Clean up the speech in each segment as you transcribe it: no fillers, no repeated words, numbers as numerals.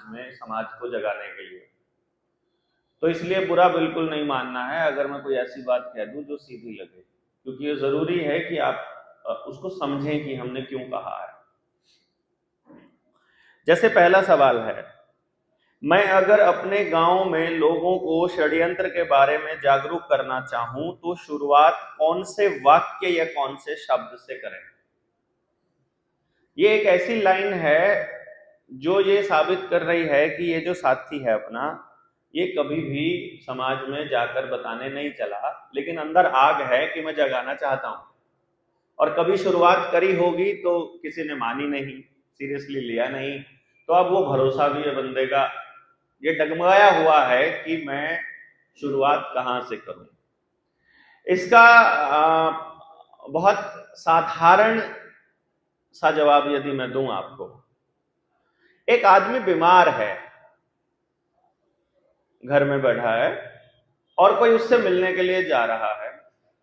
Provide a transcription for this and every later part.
में समाज को जगाने के लिए। तो इसलिए बुरा बिल्कुल नहीं मानना है अगर मैं कोई ऐसी बात कह दूं जो सीधी लगे, क्योंकि ये जरूरी है कि आप उसको समझें कि हमने क्यों कहा है। जैसे पहला सवाल है, मैं अगर अपने गांव में लोगों को षड्यंत्र के बारे में जागरूक करना चाहूं तो शुरुआत कौन से वाक्य या कौन से शब्द से करें? ये एक ऐसी लाइन है जो ये साबित कर रही है कि ये जो साथी है अपना, ये कभी भी समाज में जाकर बताने नहीं चला, लेकिन अंदर आग है कि मैं जगाना चाहता हूं। और कभी शुरुआत करी होगी तो किसी ने मानी नहीं, सीरियसली लिया नहीं, तो अब वो भरोसा भी है बंदे का, ये डगमगाया हुआ है कि मैं शुरुआत कहां से करूं। इसका बहुत साधारण सा जवाब यदि मैं दूं आपको, एक आदमी बीमार है, घर में बैठा है और कोई उससे मिलने के लिए जा रहा है,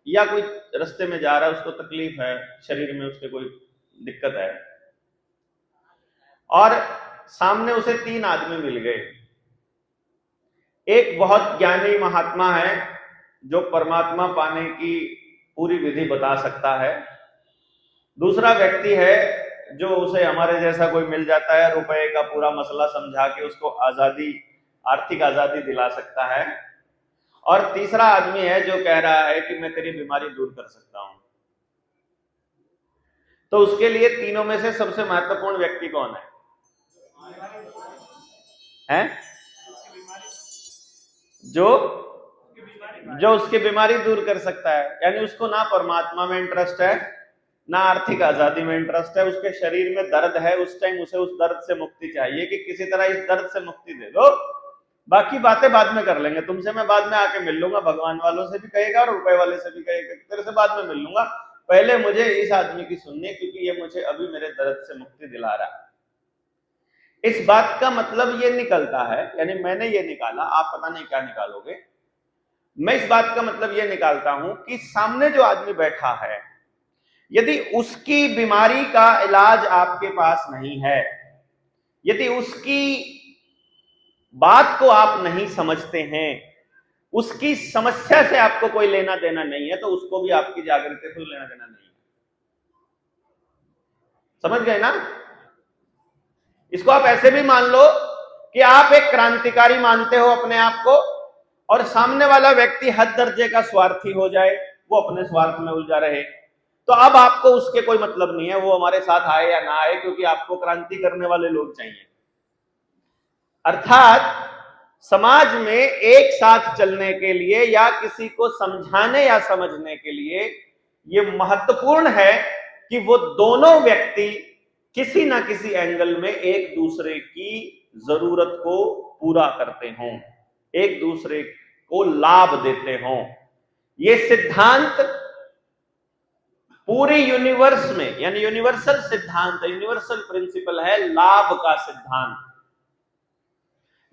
या कोई रास्ते में जा रहा है, उसको तकलीफ है, शरीर में उसके कोई दिक्कत है, और सामने उसे 3 आदमी मिल गए। एक बहुत ज्ञानी महात्मा है जो परमात्मा पाने की पूरी विधि बता सकता है। दूसरा व्यक्ति है जो उसे हमारे जैसा कोई मिल जाता है, रुपए का पूरा मसला समझा के उसको आजादी, आर्थिक आजादी दिला सकता है। और तीसरा आदमी है जो कह रहा है कि मैं तेरी बीमारी दूर कर सकता हूं। तो उसके लिए तीनों में से सबसे महत्वपूर्ण व्यक्ति कौन है? हैं? जो उसकी बीमारी दूर कर सकता है। यानी उसको ना परमात्मा में इंटरेस्ट है, ना आर्थिक आजादी में इंटरेस्ट है, उसके शरीर में दर्द है, उस टाइम उसे उस दर्द से मुक्ति चाहिए कि किसी तरह इस दर्द से मुक्ति दे दो, बाकी बातें बाद में कर लेंगे, तुमसे मैं बाद में आके मिल लूंगा, भगवान वालों से भी कहेगा और रुपए वाले से भी कहेगा, तेरे से बाद में मिल लूंगा, पहले मुझे इस आदमी की सुननी है क्योंकि ये मुझे अभी मेरे दर्द से मुक्ति दिला रहा है। इस बात का मतलब ये निकलता है, यानी मैंने ये निकाला, आप पता नहीं क्या निकालोगे, मैं इस बात का मतलब ये निकालता हूं कि सामने जो आदमी बैठा है, यदि उसकी बीमारी का इलाज आपके पास नहीं है, यदि उसकी बात को आप नहीं समझते हैं, उसकी समस्या से आपको कोई लेना देना नहीं है, तो उसको भी आपकी जागृति से लेना देना नहीं है। समझ गए ना? इसको आप ऐसे भी मान लो कि आप एक क्रांतिकारी मानते हो अपने आप को, और सामने वाला व्यक्ति हद दर्जे का स्वार्थी हो जाए, वो अपने स्वार्थ में उलझा रहे, तो अब आपको उसके कोई मतलब नहीं है वो हमारे साथ आए या ना आए, क्योंकि आपको क्रांति करने वाले लोग चाहिए। अर्थात समाज में एक साथ चलने के लिए या किसी को समझाने या समझने के लिए ये महत्वपूर्ण है कि वो दोनों व्यक्ति किसी ना किसी एंगल में एक दूसरे की जरूरत को पूरा करते हों, एक दूसरे को लाभ देते हों। ये सिद्धांत पूरे यूनिवर्स में, यानी यूनिवर्सल सिद्धांत, यूनिवर्सल प्रिंसिपल है लाभ का सिद्धांत।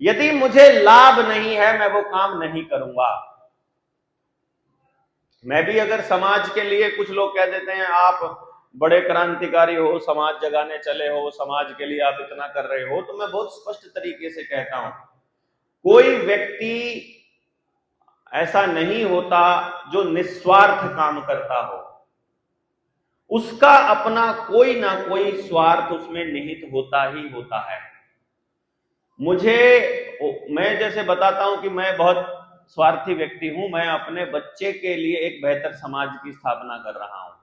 यदि मुझे लाभ नहीं है मैं वो काम नहीं करूंगा। मैं भी अगर समाज के लिए, कुछ लोग कह देते हैं आप बड़े क्रांतिकारी हो, समाज जगाने चले हो, समाज के लिए आप इतना कर रहे हो, तो मैं बहुत स्पष्ट तरीके से कहता हूं, कोई व्यक्ति ऐसा नहीं होता जो निस्वार्थ काम करता हो, उसका अपना कोई ना कोई स्वार्थ उसमें निहित होता ही होता है। मैं जैसे बताता हूं कि मैं बहुत स्वार्थी व्यक्ति हूं, मैं अपने बच्चे के लिए एक बेहतर समाज की स्थापना कर रहा हूं,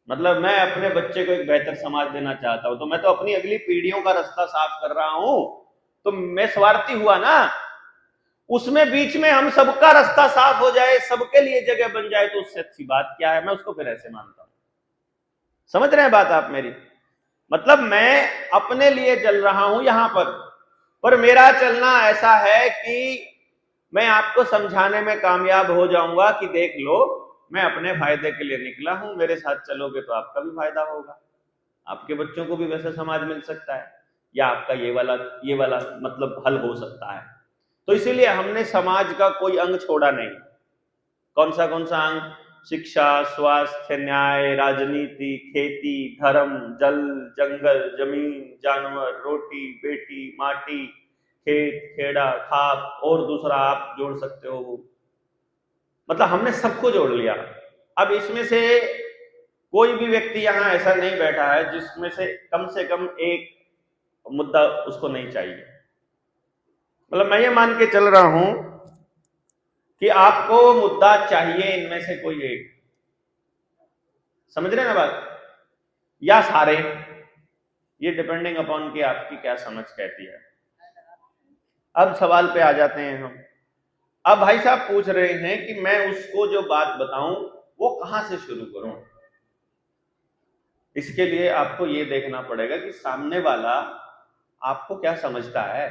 मतलब मैं अपने बच्चे को एक बेहतर समाज देना चाहता हूं, तो मैं तो अपनी अगली पीढ़ियों का रास्ता साफ कर रहा हूं, तो मैं स्वार्थी हुआ ना। उसमें बीच में हम सबका रास्ता साफ हो जाए, सबके लिए जगह बन जाए, तो उससे अच्छी बात क्या है? मैं उसको फिर ऐसे मानता हूं। समझ रहे हैं बात आप मेरी? मतलब मैं अपने लिए चल रहा हूं यहां पर मेरा चलना ऐसा है कि मैं आपको समझाने में कामयाब हो जाऊंगा कि देख लो मैं अपने फायदे के लिए निकला हूं, मेरे साथ चलोगे तो आपका भी फायदा होगा, आपके बच्चों को भी वैसा समाज मिल सकता है, या आपका ये वाला मतलब हल हो सकता है। तो इसीलिए हमने समाज का कोई अंग छोड़ा नहीं। कौन सा अंग? शिक्षा, स्वास्थ्य, न्याय, राजनीति, खेती, धर्म, जल, जंगल, जमीन, जानवर, रोटी, बेटी, माटी, खेत, खेड़ा, खाप और दूसरा आप जोड़ सकते हो। मतलब हमने सबको जोड़ लिया। अब इसमें से कोई भी व्यक्ति यहां ऐसा नहीं बैठा है जिसमें से कम एक मुद्दा उसको नहीं चाहिए। मतलब मैं ये मान के चल रहा हूं कि आपको मुद्दा चाहिए इनमें से कोई एक। समझ रहे हैं ना बात? या सारे, ये डिपेंडिंग अपॉन कि आपकी क्या समझ कहती है। अब सवाल पे आ जाते हैं हम। अब भाई साहब पूछ रहे हैं कि मैं उसको जो बात बताऊं वो कहां से शुरू करूं। इसके लिए आपको ये देखना पड़ेगा कि सामने वाला आपको क्या समझता है।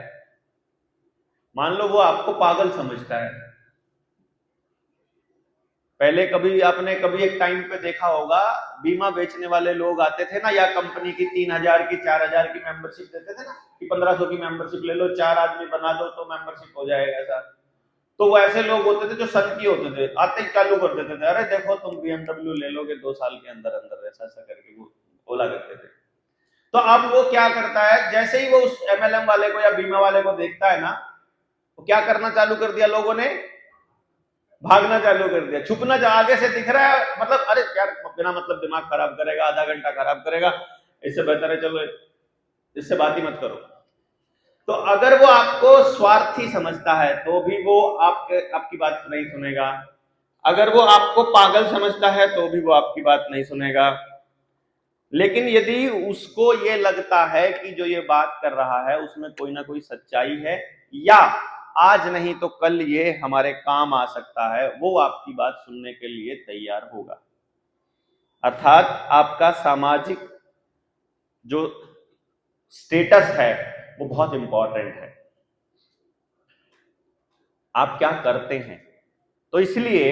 मान लो वो आपको पागल समझता है। पहले कभी आपने कभी एक टाइम पे देखा होगा, बीमा बेचने वाले लोग आते थे ना, या कंपनी की 3000 की 4000 की मेंबरशिप देते थे ना, कि 1500 की मेंबरशिप ले लो, 4 आदमी बना दो तो मेंबरशिप हो जाएगा ऐसा। तो वो ऐसे लोग होते थे जो सनकी होते थे, आते ही चालू कर देते थे, अरे देखो तुम BMW ले लोगे 2 साल के अंदर अंदर, ऐसा ऐसा करके वो बोला करते थे। तो अब वो क्या करता है, जैसे ही वो उस MLM वाले को या बीमा वाले को देखता है ना, तो क्या करना चालू कर दिया लोगों ने, भागना चालू कर दिया, छुपना। आगे से दिख रहा है, मतलब अरे यार बिना मतलब दिमाग खराब करेगा, आधा घंटा खराब करेगा, इससे बेहतर है चलो इससे बात ही मत करो। तो अगर वो आपको स्वार्थी समझता है तो भी वो आपकी बात नहीं सुनेगा। अगर वो आपको पागल समझता है तो भी वो आपकी बात नहीं सुनेगा। लेकिन यदि उसको ये लगता है कि जो ये बात कर रहा है उसमें कोई ना कोई सच्चाई है, या आज नहीं तो कल ये हमारे काम आ सकता है, वो आपकी बात सुनने के लिए तैयार होगा। अर्थात आपका सामाजिक जो स्टेटस है वो बहुत इंपॉर्टेंट है, आप क्या करते हैं। तो इसलिए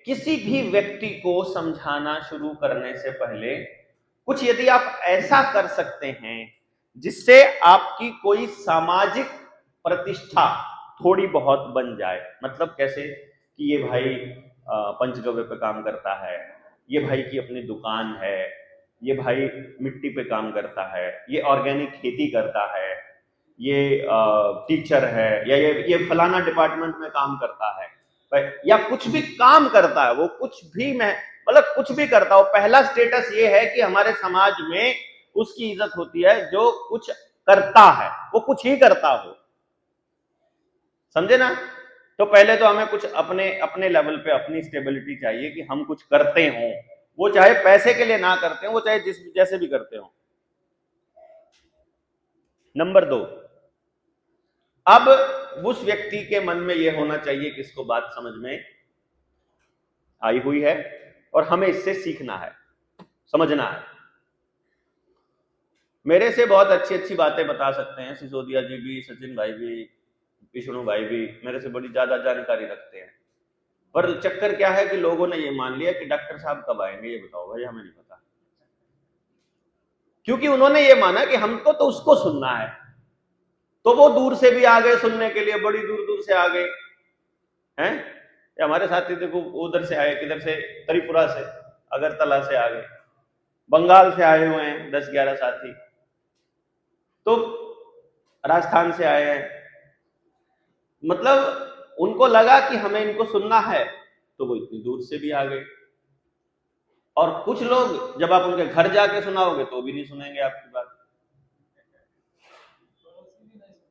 किसी भी व्यक्ति को समझाना शुरू करने से पहले कुछ यदि आप ऐसा कर सकते हैं जिससे आपकी कोई सामाजिक प्रतिष्ठा थोड़ी बहुत बन जाए। मतलब कैसे कि ये भाई पंचगव्य पे काम करता है, ये भाई की अपनी दुकान है, ये भाई मिट्टी पे काम करता है, ये ऑर्गेनिक खेती करता है, ये टीचर है, या ये फलाना डिपार्टमेंट में काम करता है, या कुछ भी काम करता है, वो कुछ भी मैं मतलब कुछ भी करता हो। पहला स्टेटस ये है कि हमारे समाज में उसकी इज्जत होती है जो कुछ करता है, वो कुछ ही करता हो। समझे ना? तो पहले तो हमें कुछ अपने अपने लेवल पे अपनी स्टेबिलिटी चाहिए कि हम कुछ करते हों, वो चाहे पैसे के लिए ना करते हो, वो चाहे जैसे भी करते हो। नंबर 2, अब उस व्यक्ति के मन में यह होना चाहिए कि इसको बात समझ में आई हुई है और हमें इससे सीखना है, समझना है। मेरे से बहुत अच्छी अच्छी बातें बता सकते हैं सिसोदिया जी भी, सचिन भाई भी, विष्णु भाई भी मेरे से बड़ी ज्यादा जानकारी रखते हैं। पर चक्कर क्या है कि लोगों ने ये मान लिया कि डॉक्टर साहब कब आएंगे ये बताओ भाई, हमें नहीं पता। क्योंकि उन्होंने ये माना कि हमको तो उसको सुनना है, तो वो दूर से भी आ गए सुनने के लिए, बड़ी दूर दूर से आ गए हैं। हमारे साथी देखो उधर से आए, किधर से, त्रिपुरा से, अगरतला से आ गए, बंगाल से आए हुए हैं 10-11 साथी, तो राजस्थान से आए हैं। मतलब उनको लगा कि हमें इनको सुनना है, तो वो इतनी दूर से भी आ गए। और कुछ लोग जब आप उनके घर जाके सुनाओगे तो भी नहीं सुनेंगे आपकी बात।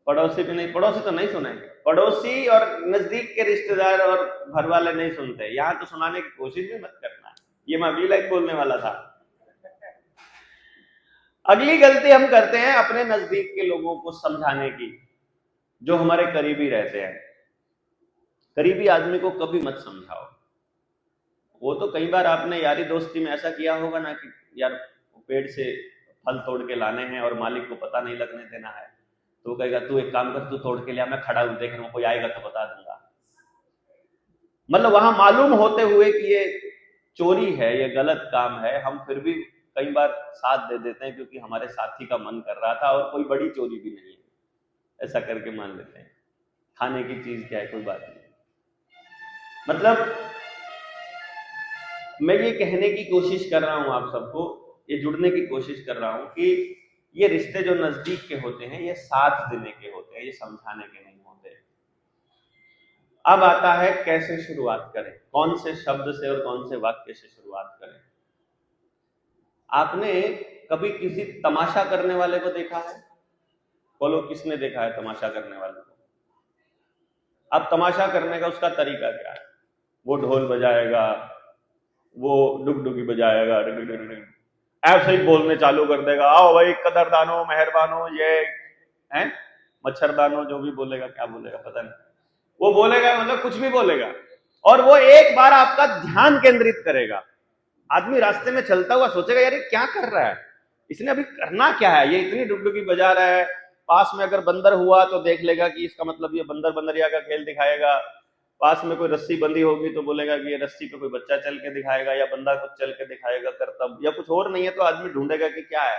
पड़ोसी भी नहीं, पड़ोसी तो नहीं सुनेंगे, पड़ोसी और नजदीक के रिश्तेदार और घर वाले नहीं सुनते। यहां तो सुनाने की कोशिश भी मत करना। ये मैं अगली लाइन बोलने वाला था। अगली गलती हम करते हैं अपने नजदीक के लोगों को समझाने की, जो हमारे करीबी रहते हैं। करीबी आदमी को कभी मत समझाओ। वो तो कई बार आपने यारी दोस्ती में ऐसा किया होगा ना कि यार पेड़ से फल तोड़ के लाने हैं और मालिक को पता नहीं लगने देना है, तो कहेगा तू एक काम कर, तू तोड़ के लिया, मैं खड़ा हूं देख रहा हूं, कोई आएगा तो बता दूंगा। मतलब वहां मालूम होते हुए कि ये चोरी है, ये गलत काम है, हम फिर भी कई बार साथ दे देते हैं क्योंकि हमारे साथी का मन कर रहा था और कोई बड़ी चोरी भी नहीं है, ऐसा करके मान लेते हैं। खाने की चीज क्या है, कोई बात नहीं। मतलब मैं ये कहने की कोशिश कर रहा हूं आप सबको, ये जुड़ने की कोशिश कर रहा हूं कि ये रिश्ते जो नजदीक के होते हैं ये साथ देने के होते हैं, ये समझाने के नहीं होते। अब आता है कैसे शुरुआत करें, कौन से शब्द से और कौन से वाक्य से शुरुआत करें। आपने कभी किसी तमाशा करने वाले को देखा है? बोलो किसने देखा है तमाशा करने वाले को? अब तमाशा करने का उसका तरीका क्या है? वो ढोल बजाएगा, वो डुगडुगी बजाएगा, ऐसे ही बोलने चालू कर देगा, आओ भाई कदरदानो मेहरबानो, ये है मच्छरदानो, जो भी बोलेगा, क्या बोलेगा पता नहीं, वो बोलेगा, मतलब कुछ भी बोलेगा, और वो एक बार आपका ध्यान केंद्रित करेगा। आदमी रास्ते में चलता हुआ सोचेगा यार ये क्या कर रहा है, इसने अभी करना क्या है, ये इतनी डुगडुगी बजा रहा है। पास में अगर बंदर हुआ तो देख लेगा कि इसका मतलब ये बंदर बंदरिया का खेल दिखाएगा। पास में कोई रस्सी बंधी होगी तो बोलेगा कि ये रस्सी पे कोई बच्चा चल के दिखाएगा या बंदा कुछ चल के दिखाएगा करतब, या कुछ और नहीं है तो आदमी ढूंढेगा कि क्या है,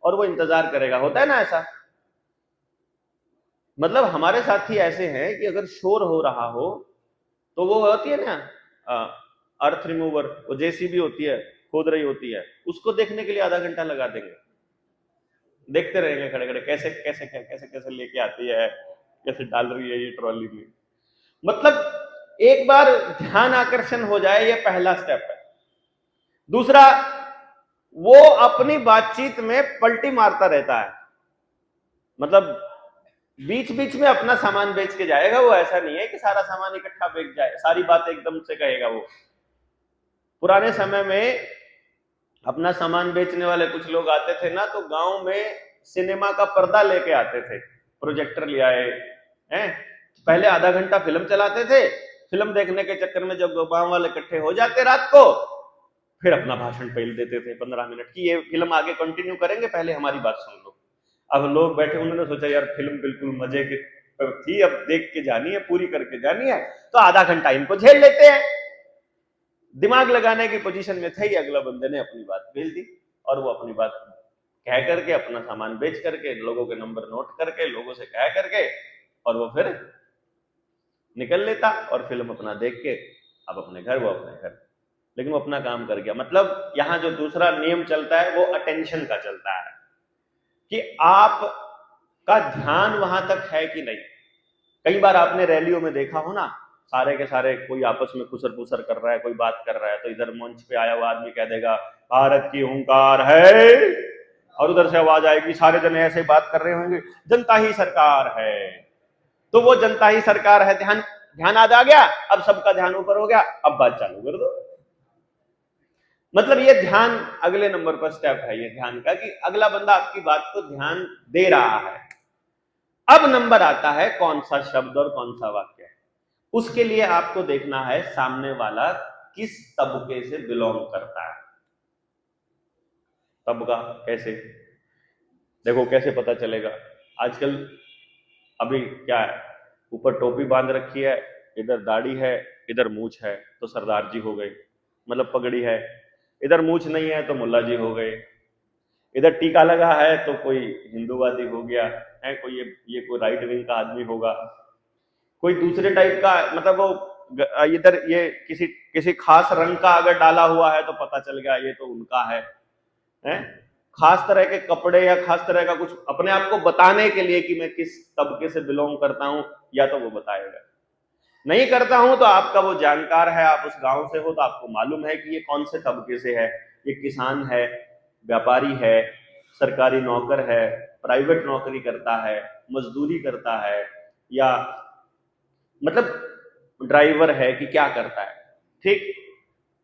और वो इंतजार करेगा। होता है ना ऐसा? मतलब हमारे साथी ऐसे हैं कि अगर शोर हो रहा हो तो वो होती है ना अर्थ रिमूवर, वो जेसीबी होती है, खोद रही होती है, उसको देखने के लिए आधा घंटा लगा देंगे, देखते रहेंगे खड़े खड़े कैसे कैसे कैसे कैसे लेके आती है, कैसे डाल रही है ये ट्रॉली में। मतलब एक बार ध्यान आकर्षण हो जाए, ये पहला स्टेप है। दूसरा, वो अपनी बातचीत में पलटी मारता रहता है, मतलब बीच बीच में अपना सामान बेच के जाएगा। वो ऐसा नहीं है कि सारा सामान इकट्ठा बेच जाए, सारी बात एकदम से कहेगा। वो पुराने समय में अपना सामान बेचने वाले कुछ लोग आते थे ना, तो गांव में सिनेमा का पर्दा लेके आते थे, प्रोजेक्टर ले आए हैं, पहले आधा घंटा फिल्म चलाते थे। फिल्म देखने के चक्कर में जब गांव वाले इकट्ठे हो जाते रात को, फिर अपना भाषण पहले देते थे 15 मिनट की, ये फिल्म आगे कंटिन्यू करेंगे, पहले हमारी बात सुन लो। अब लोग बैठे, उन्होंने सोचा यार फिल्म बिल्कुल मजे की थी, अब देख के जानी है, पूरी करके जानी है, तो आधा घंटा इनको झेल लेते हैं। दिमाग लगाने की पोजीशन में थे ही, अगला बंदे ने अपनी बात भेज दी, और वो अपनी बात कह करके, अपना सामान बेच करके, लोगों के नंबर नोट करके, लोगों से कह करके, और वो फिर निकल लेता, और फिल्म अपना देख के अब अपने घर, वो अपने घर, लेकिन वो अपना काम कर गया। मतलब यहां जो दूसरा नियम चलता है वो अटेंशन का चलता है, कि आप का ध्यान वहां तक है कि नहीं। कई बार आपने रैलियों में देखा हो ना, सारे के सारे कोई आपस में खुसर पुसर कर रहा है, कोई बात कर रहा है, तो इधर मंच पे आया हुआ आदमी कह देगा भारत की हुंकार है, और उधर से आवाज आएगी, सारे जने ऐसे बात कर रहे होंगे, जनता ही सरकार है। तो वो जनता ही सरकार है, ध्यान ध्यान आ गया, अब सबका ध्यान ऊपर हो गया, अब बात चालू कर दो। मतलब ये ध्यान अगले नंबर पर स्टेप है ये ध्यान का, कि अगला बंदा आपकी बात को ध्यान दे रहा है। अब नंबर आता है कौन सा शब्द और कौन सा वाक्य है। उसके लिए आपको देखना है सामने वाला किस तबके से बिलोंग करता है। तबका कैसे देखो, कैसे पता चलेगा? आजकल अभी क्या है, ऊपर टोपी बांध रखी है, इधर दाढ़ी है, इधर मूछ है तो सरदार जी हो गए, मतलब पगड़ी है। इधर मूछ नहीं है तो मुल्ला जी हो गए। इधर टीका लगा है तो कोई हिंदूवादी हो गया है, कोई ये कोई राइट विंग का आदमी होगा, कोई दूसरे टाइप का, मतलब वो इधर ये किसी किसी खास रंग का अगर डाला हुआ है तो पता चल गया ये तो उनका है? खास तरह के कपड़े या खास तरह का कुछ अपने आप को बताने के लिए कि मैं किस तबके से बिलोंग करता हूं, या तो वो बताएगा। नहीं करता हूं तो आपका वो जानकार है, आप उस गांव से हो तो आपको मालूम है कि ये कौन से तबके से है, ये किसान है, व्यापारी है, सरकारी नौकर है, प्राइवेट नौकरी करता है, मजदूरी करता है, या मतलब ड्राइवर है कि क्या करता है। ठीक,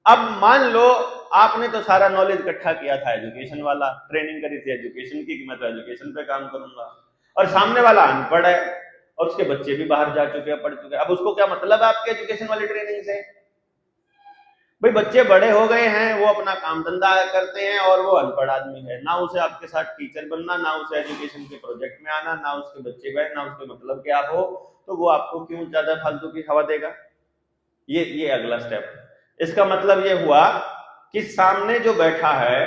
अब मान लो आपने तो सारा नॉलेज इकट्ठा किया था, एजुकेशन वाला, ट्रेनिंग करी थी एजुकेशन की कि मैं तो एजुकेशन पे काम करूंगा, और सामने वाला अनपढ़ है और उसके बच्चे भी बाहर जा चुके हैं, पढ़ चुके हैं। अब उसको क्या मतलब है आपके एजुकेशन वाली ट्रेनिंग से? भाई बच्चे बड़े हो गए हैं, वो अपना काम धंधा करते हैं, और वो अनपढ़ आदमी है, ना उसे आपके साथ टीचर बनना, ना उसे एजुकेशन के प्रोजेक्ट में आना, ना उसके बच्चे गए, ना उसके मतलब क्या हो, तो वो आपको क्यों ज्यादा फालतू की हवा देगा? ये अगला स्टेप है। इसका मतलब ये हुआ कि सामने जो बैठा है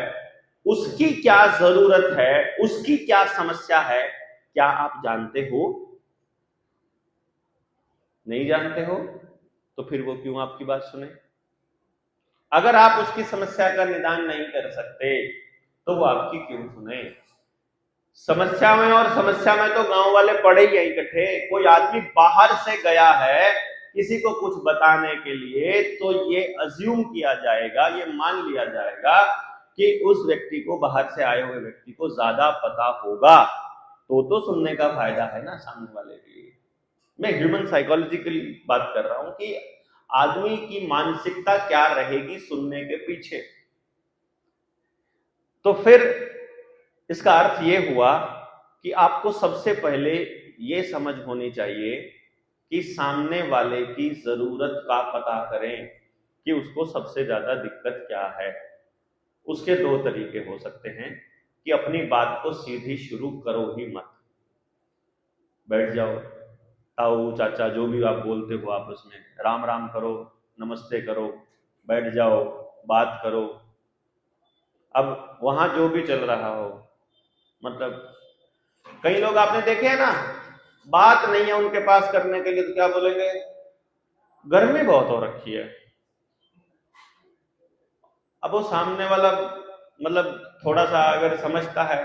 उसकी क्या जरूरत है, उसकी क्या समस्या है, क्या आप जानते हो? नहीं जानते हो तो फिर वो क्यों आपकी बात सुने? अगर आप उसकी समस्या का निदान नहीं कर सकते तो वो आपकी क्यों सुने। समस्या में और समस्या में तो गांव वाले पड़े ही हैं इकट्ठे। कोई आदमी बाहर से गया है किसी को कुछ बताने के लिए तो ये अज्यूम किया जाएगा, ये मान लिया जाएगा कि उस व्यक्ति को, बाहर से आए हुए व्यक्ति को ज्यादा पता होगा, तो सुनने का फायदा है ना सामने वाले के लिए। मैं ह्यूमन साइकोलॉजिकली बात कर रहा हूं कि आदमी की मानसिकता क्या रहेगी सुनने के पीछे। तो फिर इसका अर्थ ये हुआ कि आपको सबसे पहले ये समझ होनी चाहिए कि सामने वाले की जरूरत का पता करें कि उसको सबसे ज्यादा दिक्कत क्या है। उसके दो तरीके हो सकते हैं कि अपनी बात को सीधी शुरू करो ही मत, बैठ जाओ, ताऊ चाचा जो भी आप बोलते हो आपस में राम राम करो, नमस्ते करो, बैठ जाओ, बात करो। अब वहां जो भी चल रहा हो, मतलब कई लोग आपने देखे हैं ना, बात नहीं है उनके पास करने के लिए तो क्या बोलेंगे, गर्मी बहुत हो रखी है। अब वो सामने वाला मतलब थोड़ा सा अगर समझता है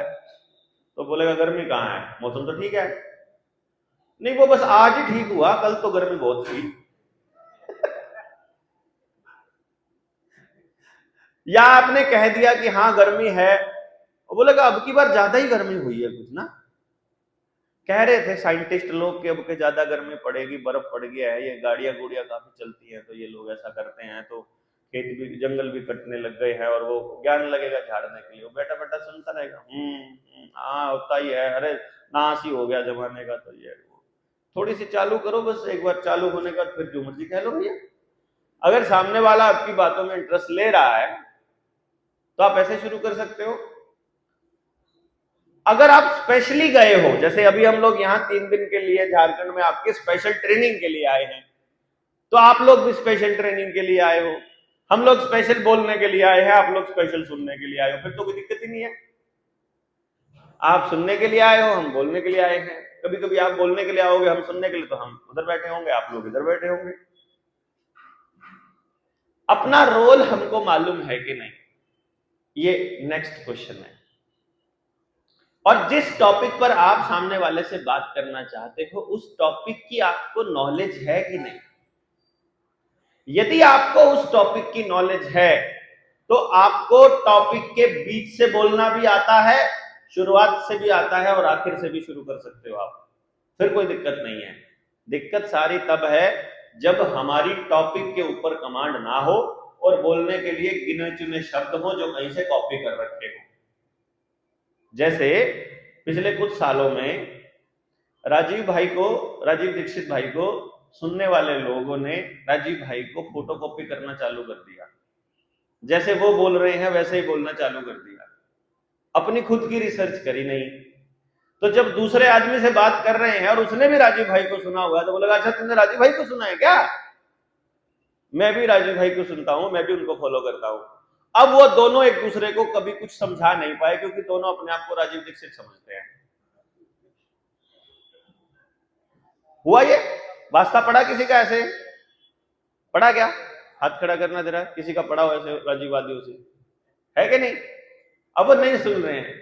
तो बोलेगा गर्मी कहाँ है, मौसम तो ठीक है। नहीं, वो बस आज ही ठीक हुआ, कल तो गर्मी बहुत थी। या आपने कह दिया कि हाँ गर्मी है, बोलेगा अब की बार ज्यादा ही गर्मी हुई है कुछ ना। कह रहे थे साइंटिस्ट लोग कि अब के ज्यादा गर्मी पड़ेगी, बर्फ पड़ गया है, ये गाड़ियां गुड़ियां काफी चलती हैं तो ये लोग ऐसा करते हैं, तो खेत भी, जंगल भी कटने लग गए हैं और वो ज्ञान लगेगा झाड़ने के लिए। वो बैठा बैठा सुनता रहेगा, हाँ होता ही है, अरे नाश ही हो गया जमाने का। तो ये थोड़ी सी चालू करो, बस एक बार चालू होने का फिर जो मर्जी कह लो भैया। अगर सामने वाला आपकी बातों में इंटरेस्ट ले रहा है तो आप ऐसे शुरू कर सकते हो। अगर आप स्पेशली गए हो, जैसे अभी हम लोग यहाँ 3 दिन के लिए झारखंड में आपके स्पेशल ट्रेनिंग के लिए आए हैं, तो आप लोग भी स्पेशल ट्रेनिंग के लिए आए हो, हम लोग स्पेशल बोलने के लिए आए हैं, आप लोग स्पेशल सुनने के लिए आए हो, फिर तो कोई दिक्कत ही नहीं है। आप सुनने के लिए आए हो, हम बोलने के लिए आए हैं। कभी कभी आप बोलने के लिए आओगे, हम सुनने के लिए, तो हम उधर बैठे होंगे, आप लोग इधर बैठे होंगे। अपना रोल हमको मालूम है कि नहीं, ये नेक्स्ट क्वेश्चन है। और जिस टॉपिक पर आप सामने वाले से बात करना चाहते हो उस टॉपिक की आपको नॉलेज है कि नहीं। यदि आपको उस टॉपिक की नॉलेज है तो आपको टॉपिक के बीच से बोलना भी आता है, शुरुआत से भी आता है और आखिर से भी शुरू कर सकते हो आप, फिर कोई दिक्कत नहीं है। दिक्कत सारी तब है जब हमारी टॉपिक के ऊपर कमांड ना हो और बोलने के लिए गिने चुने शब्द हो जो कहीं से कॉपी कर रखे हो। जैसे पिछले कुछ सालों में राजीव दीक्षित भाई को सुनने वाले लोगों ने राजीव भाई को फोटोकॉपी करना चालू कर दिया, जैसे वो बोल रहे हैं वैसे ही बोलना चालू कर दिया, अपनी खुद की रिसर्च करी नहीं। तो जब दूसरे आदमी से बात कर रहे हैं और उसने भी राजीव भाई को सुना हुआ तो बोलेगा अच्छा तुमने राजीव भाई को सुना है क्या, मैं भी राजीव भाई को सुनता हूं, मैं भी उनको फॉलो करता हूं। अब वो दोनों एक दूसरे को कभी कुछ समझा नहीं पाए क्योंकि दोनों अपने आप को राजीव दीक्षित समझते हैं। हुआ ये वास्ता पड़ा किसी का, ऐसे पड़ा क्या, हाथ खड़ा करना जरा, किसी का पड़ा हो ऐसे राजीववादियों से, है कि नहीं। अब वो नहीं सुन रहे हैं,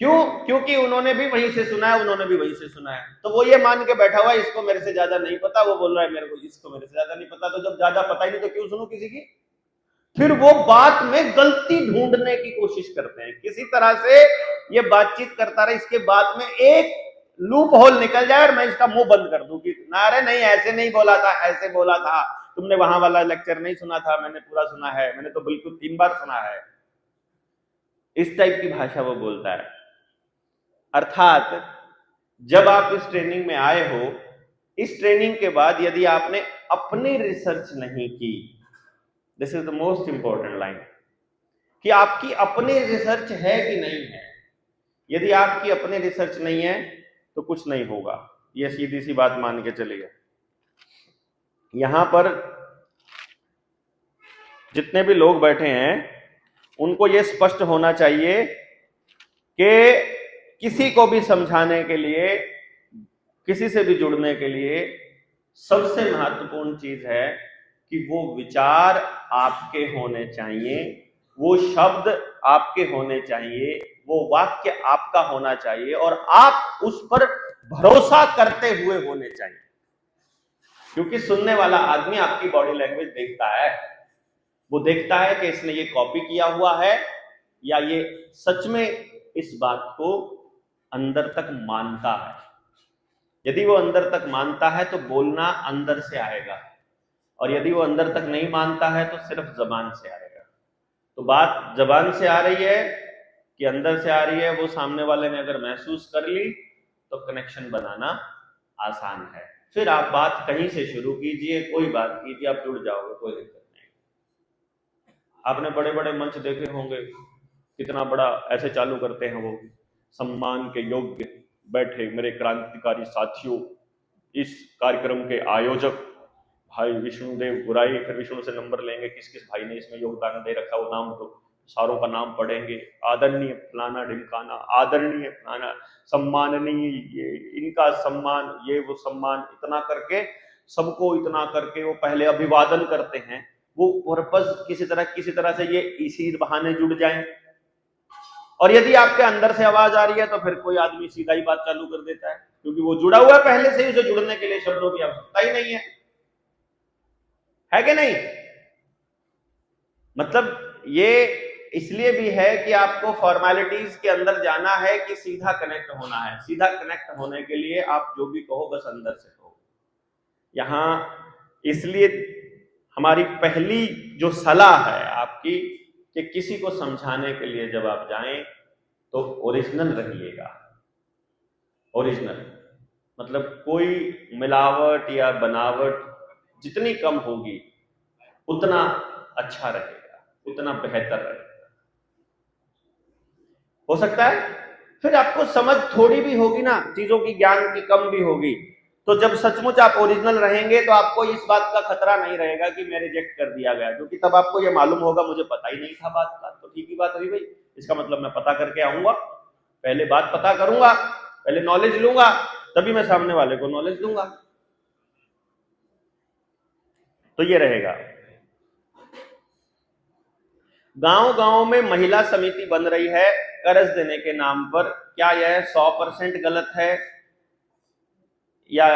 क्यों, क्योंकि उन्होंने भी वहीं से सुना है, उन्होंने भी वहीं से सुना है। तो वो ये मान के बैठा हुआ है इसको मेरे से ज्यादा नहीं पता, वो बोल रहा है मेरे को इसको मेरे से ज्यादा नहीं पता। तो जब ज्यादा पता ही नहीं तो क्यों सुनूं किसी की। फिर वो बात में गलती ढूंढने की कोशिश करते हैं, किसी तरह से ये बातचीत करता रहे, इसके बाद में एक लूप होल निकल जाए और मैं इसका मुंह बंद कर दूं कि ना अरे नहीं ऐसे नहीं बोला था, ऐसे बोला था, तुमने वहां वाला लेक्चर नहीं सुना था, मैंने पूरा सुना है, मैंने तो बिल्कुल 3 बार सुना है। इस टाइप की भाषा वो बोलता है। अर्थात जब आप इस ट्रेनिंग में आए हो, इस ट्रेनिंग के बाद यदि आपने अपनी रिसर्च नहीं की, this is the most important line, कि आपकी अपनी रिसर्च है कि नहीं है। यदि आपकी अपनी रिसर्च नहीं है तो कुछ नहीं होगा, यह सीधी सी बात मान के चलिए। यहां पर जितने भी लोग बैठे हैं उनको यह स्पष्ट होना चाहिए कि किसी को भी समझाने के लिए, किसी से भी जुड़ने के लिए सबसे महत्वपूर्ण चीज है कि वो विचार आपके होने चाहिए, वो शब्द आपके होने चाहिए, वो वाक्य आपका होना चाहिए और आप उस पर भरोसा करते हुए होने चाहिए। क्योंकि सुनने वाला आदमी आपकी बॉडी लैंग्वेज देखता है, वो देखता है कि इसने ये कॉपी किया हुआ है या ये सच में इस बात को अंदर तक मानता है। यदि वो अंदर तक मानता है तो बोलना अंदर से आएगा, और यदि वो अंदर तक नहीं मानता है तो सिर्फ जबान से आएगा। तो बात जबान से आ रही है कि अंदर से आ रही है, वो सामने वाले ने अगर महसूस कर ली तो कनेक्शन बनाना आसान है। फिर आप बात कहीं से शुरू कीजिए, कोई बात कीजिए, आप जुड़ जाओगे, कोई दिक्कत नहीं। आपने बड़े बड़े मंच देखे होंगे, कितना बड़ा ऐसे चालू करते हैं वो, सम्मान के योग्य बैठे मेरे क्रांतिकारी साथियों, इस कार्यक्रम के आयोजक भाई विष्णुदेव गुराई, फिर विष्णु से नंबर लेंगे किस किस भाई ने इसमें योगदान दे रखा, वो नाम तो सारों का नाम पढ़ेंगे, आदरणीय फलाना ढिमकाना, आदरणीय फलाना, सम्माननीय, ये इनका सम्मान, ये वो सम्मान, इतना करके सबको इतना करके वो पहले अभिवादन करते हैं। वो पर्पस किसी तरह से ये इसी बहाने जुड़ जाएं। और यदि आपके अंदर से आवाज आ रही है तो फिर कोई आदमी सीधा ही बात चालू कर देता है, क्योंकि वो जुड़ा हुआ है पहले से ही, उसे जुड़ने के लिए शब्दों की आवश्यकता ही नहीं है कि नहीं? मतलब ये इसलिए भी है कि आपको फॉर्मेलिटीज के अंदर जाना है कि सीधा कनेक्ट होना है। सीधा कनेक्ट होने के लिए आप जो भी कहो बस अंदर से कहो। यहां इसलिए हमारी पहली जो सलाह है आपकी कि किसी को समझाने के लिए जब आप जाएं तो ओरिजिनल रहिएगा। ओरिजिनल मतलब कोई मिलावट या बनावट जितनी कम होगी उतना अच्छा रहेगा, उतना बेहतर रहेगा। हो सकता है फिर आपको समझ थोड़ी भी होगी ना, चीजों की ज्ञान की कम भी होगी, तो जब सचमुच आप ओरिजिनल रहेंगे तो आपको इस बात का खतरा नहीं रहेगा कि मैं रिजेक्ट कर दिया गया, क्योंकि तब आपको ये मालूम होगा मुझे पता ही नहीं था बात का, तो ठीक ही बात हुई भाई, इसका मतलब मैं पता करके आऊंगा, पहले बात पता करूंगा, पहले नॉलेज लूंगा, तभी मैं सामने वाले को नॉलेज दूंगा। तो ये रहेगा। गांव-गांव में महिला समिति बन रही है कर्ज देने के नाम पर, क्या यह 100% गलत है या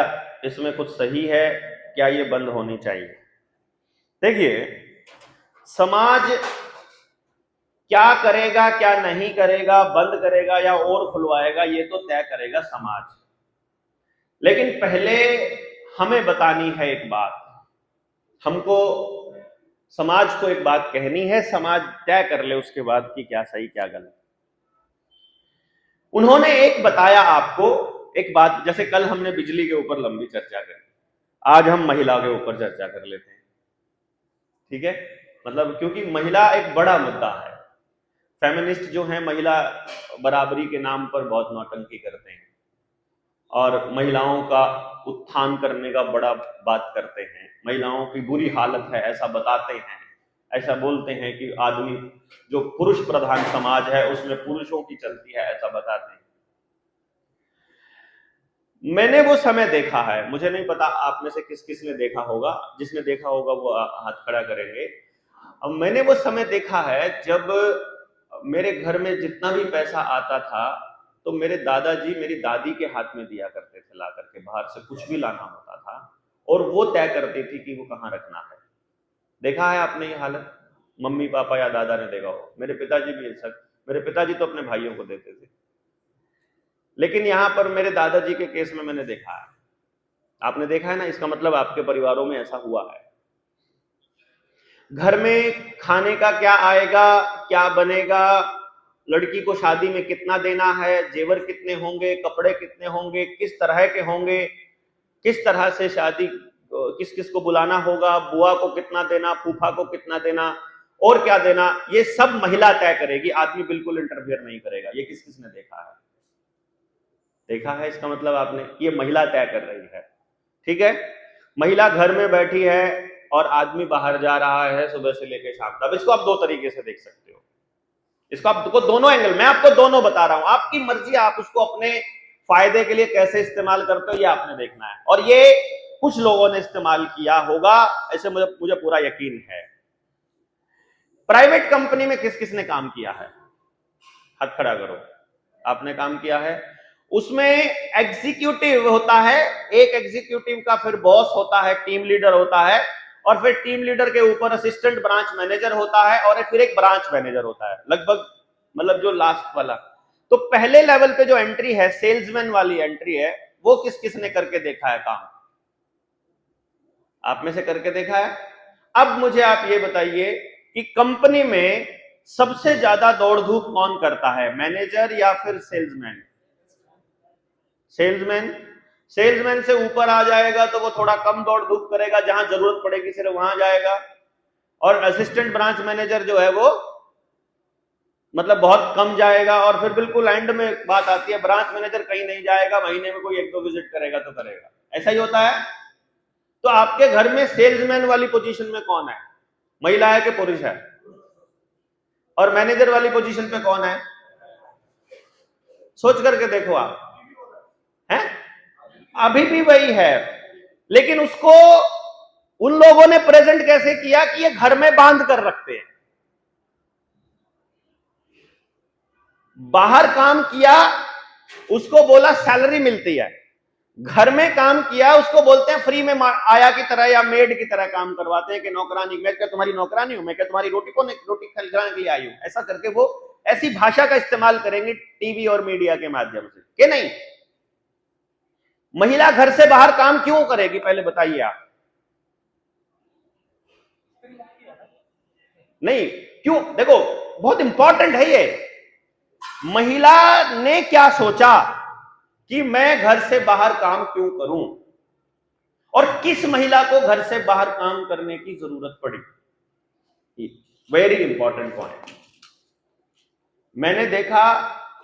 इसमें कुछ सही है? क्या ये बंद होनी चाहिए? देखिए, समाज क्या करेगा क्या नहीं करेगा, बंद करेगा या और खुलवाएगा, ये तो तय करेगा समाज। लेकिन पहले हमें बतानी है एक बात, हमको समाज को एक बात कहनी है, समाज तय कर ले उसके बाद कि क्या सही क्या गलत। उन्होंने एक बताया आपको एक बात, जैसे कल हमने बिजली के ऊपर लंबी चर्चा करी, आज हम महिला के ऊपर चर्चा कर लेते हैं, ठीक है? मतलब क्योंकि महिला एक बड़ा मुद्दा है। फेमिनिस्ट जो हैं महिला बराबरी के नाम पर बहुत नौटंकी करते हैं और महिलाओं का उत्थान करने का बड़ा बात करते हैं, महिलाओं की बुरी हालत है ऐसा बताते हैं, ऐसा बोलते हैं कि आदमी जो पुरुष प्रधान समाज है उसमें पुरुषों की चलती है, ऐसा बताते हैं। मैंने वो समय देखा है, मुझे नहीं पता आप में से किस किस ने देखा होगा, जिसने देखा होगा वो हाथ खड़ा करेंगे। अब मैंने वो समय देखा है जब मेरे घर में जितना भी पैसा आता था तो मेरे दादाजी मेरी दादी के हाथ में दिया करते थे, ला करके बाहर से कुछ भी लाना होता था और वो तय करती थी कि वो कहाँ रखना है। देखा है आपने ये हालत? मम्मी पापा या दादा ने देखा हो, मेरे पिताजी भी ऐसा, मेरे पिताजी तो अपने भाइयों को देते थे, लेकिन यहां पर मेरे दादाजी के केस में मैंने देखा है, आपने देखा है ना, इसका मतलब आपके परिवारों में ऐसा हुआ है। घर में खाने का क्या आएगा, क्या बनेगा, लड़की को शादी में कितना देना है, जेवर कितने होंगे, कपड़े कितने होंगे, किस तरह के होंगे, किस तरह से शादी, किस किस को बुलाना होगा, बुआ को कितना देना, फूफा को कितना देना और क्या देना, ये सब महिला तय करेगी, आदमी बिल्कुल इंटरफेयर नहीं करेगा। ये किस किस ने देखा है? देखा है, इसका मतलब आपने, ये महिला तय कर रही है, ठीक है? महिला घर में बैठी है और आदमी बाहर जा रहा है सुबह से लेकर शाम तक। इसको आप दो तरीके से देख सकते हो, इसको आपको दोनों एंगल, मैं आपको दोनों बता रहा हूं, आपकी मर्जी, आप उसको अपने फायदे के लिए कैसे इस्तेमाल करते हो ये आपने देखना है। और ये कुछ लोगों ने इस्तेमाल किया होगा, ऐसे मुझे पूरा यकीन है। प्राइवेट कंपनी में किस किसने काम किया है? हाथ खड़ा करो। आपने काम किया है। उसमें एग्जीक्यूटिव होता है, एक एग्जीक्यूटिव का फिर बॉस होता है, टीम लीडर होता है, और फिर टीम लीडर के ऊपर असिस्टेंट ब्रांच मैनेजर होता है, और फिर एक ब्रांच मैनेजर होता है, लगभग मतलब जो लास्ट वाला। तो पहले लेवल पे जो एंट्री है, सेल्समैन वाली एंट्री है, वो किस किसने करके देखा है काम? आप में से करके देखा है? अब मुझे आप ये बताइए कि कंपनी में सबसे ज्यादा दौड़ धूप कौन करता है, मैनेजर या फिर सेल्समैन? सेल्समैन। सेल्समैन से ऊपर आ जाएगा तो वो थोड़ा कम दौड़ धूप करेगा, जहां जरूरत पड़ेगी सिर्फ वहां जाएगा। और असिस्टेंट ब्रांच मैनेजर जो है वो मतलब बहुत कम जाएगा। और फिर बिल्कुल एंड में बात आती है, ब्रांच मैनेजर कहीं नहीं जाएगा, महीने में कोई 1-2 विजिट करेगा तो करेगा। ऐसा ही होता है। तो आपके घर में सेल्समैन वाली पोजीशन में कौन है? महिला है कि पुरुष है? और मैनेजर वाली पोजीशन पे कौन है? सोच करके देखो आप। हैं? अभी भी वही है, लेकिन उसको उन लोगों ने प्रेजेंट कैसे किया कि ये घर में बांध कर रखते हैं। बाहर काम किया उसको बोला सैलरी मिलती है, घर में काम किया उसको बोलते हैं फ्री में आया की तरह या मेड की तरह काम करवाते हैं कि नौकरानी। मैं क्या तुम्हारी नौकरानी हूं? मैं क्या तुम्हारी रोटी खिलाने के लिए आई हूं? ऐसा करके वो ऐसी भाषा का इस्तेमाल करेंगे टीवी और मीडिया के माध्यम से कि नहीं। महिला घर से बाहर काम क्यों करेगी, पहले बताइए आप। नहीं, क्यों? देखो बहुत इंपॉर्टेंट है ये। महिला ने क्या सोचा कि मैं घर से बाहर काम क्यों करूं, और किस महिला को घर से बाहर काम करने की जरूरत पड़ी? Very important point. मैंने देखा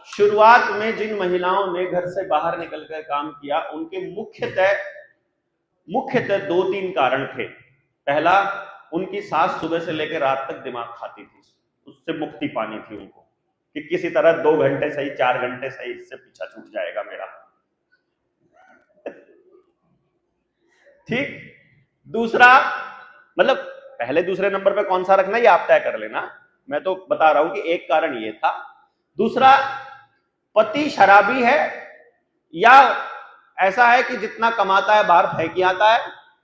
शुरुआत में जिन महिलाओं ने घर से बाहर निकलकर काम किया, उनके मुख्यतः 2-3 कारण थे। पहला, उनकी सास सुबह से लेकर रात तक दिमाग खाती थी, उससे मुक्ति पानी थी उनको कि किसी तरह 2 घंटे सही 4 घंटे सही इससे पीछा छूट जाएगा मेरा। ठीक। दूसरा, मतलब पहले दूसरे नंबर पे कौन सा रखना ये आप तय कर लेना, मैं तो बता रहा हूं कि एक कारण ये था। दूसरा, पति शराबी है या ऐसा है कि जितना कमाता है बाहर फेंक आता है,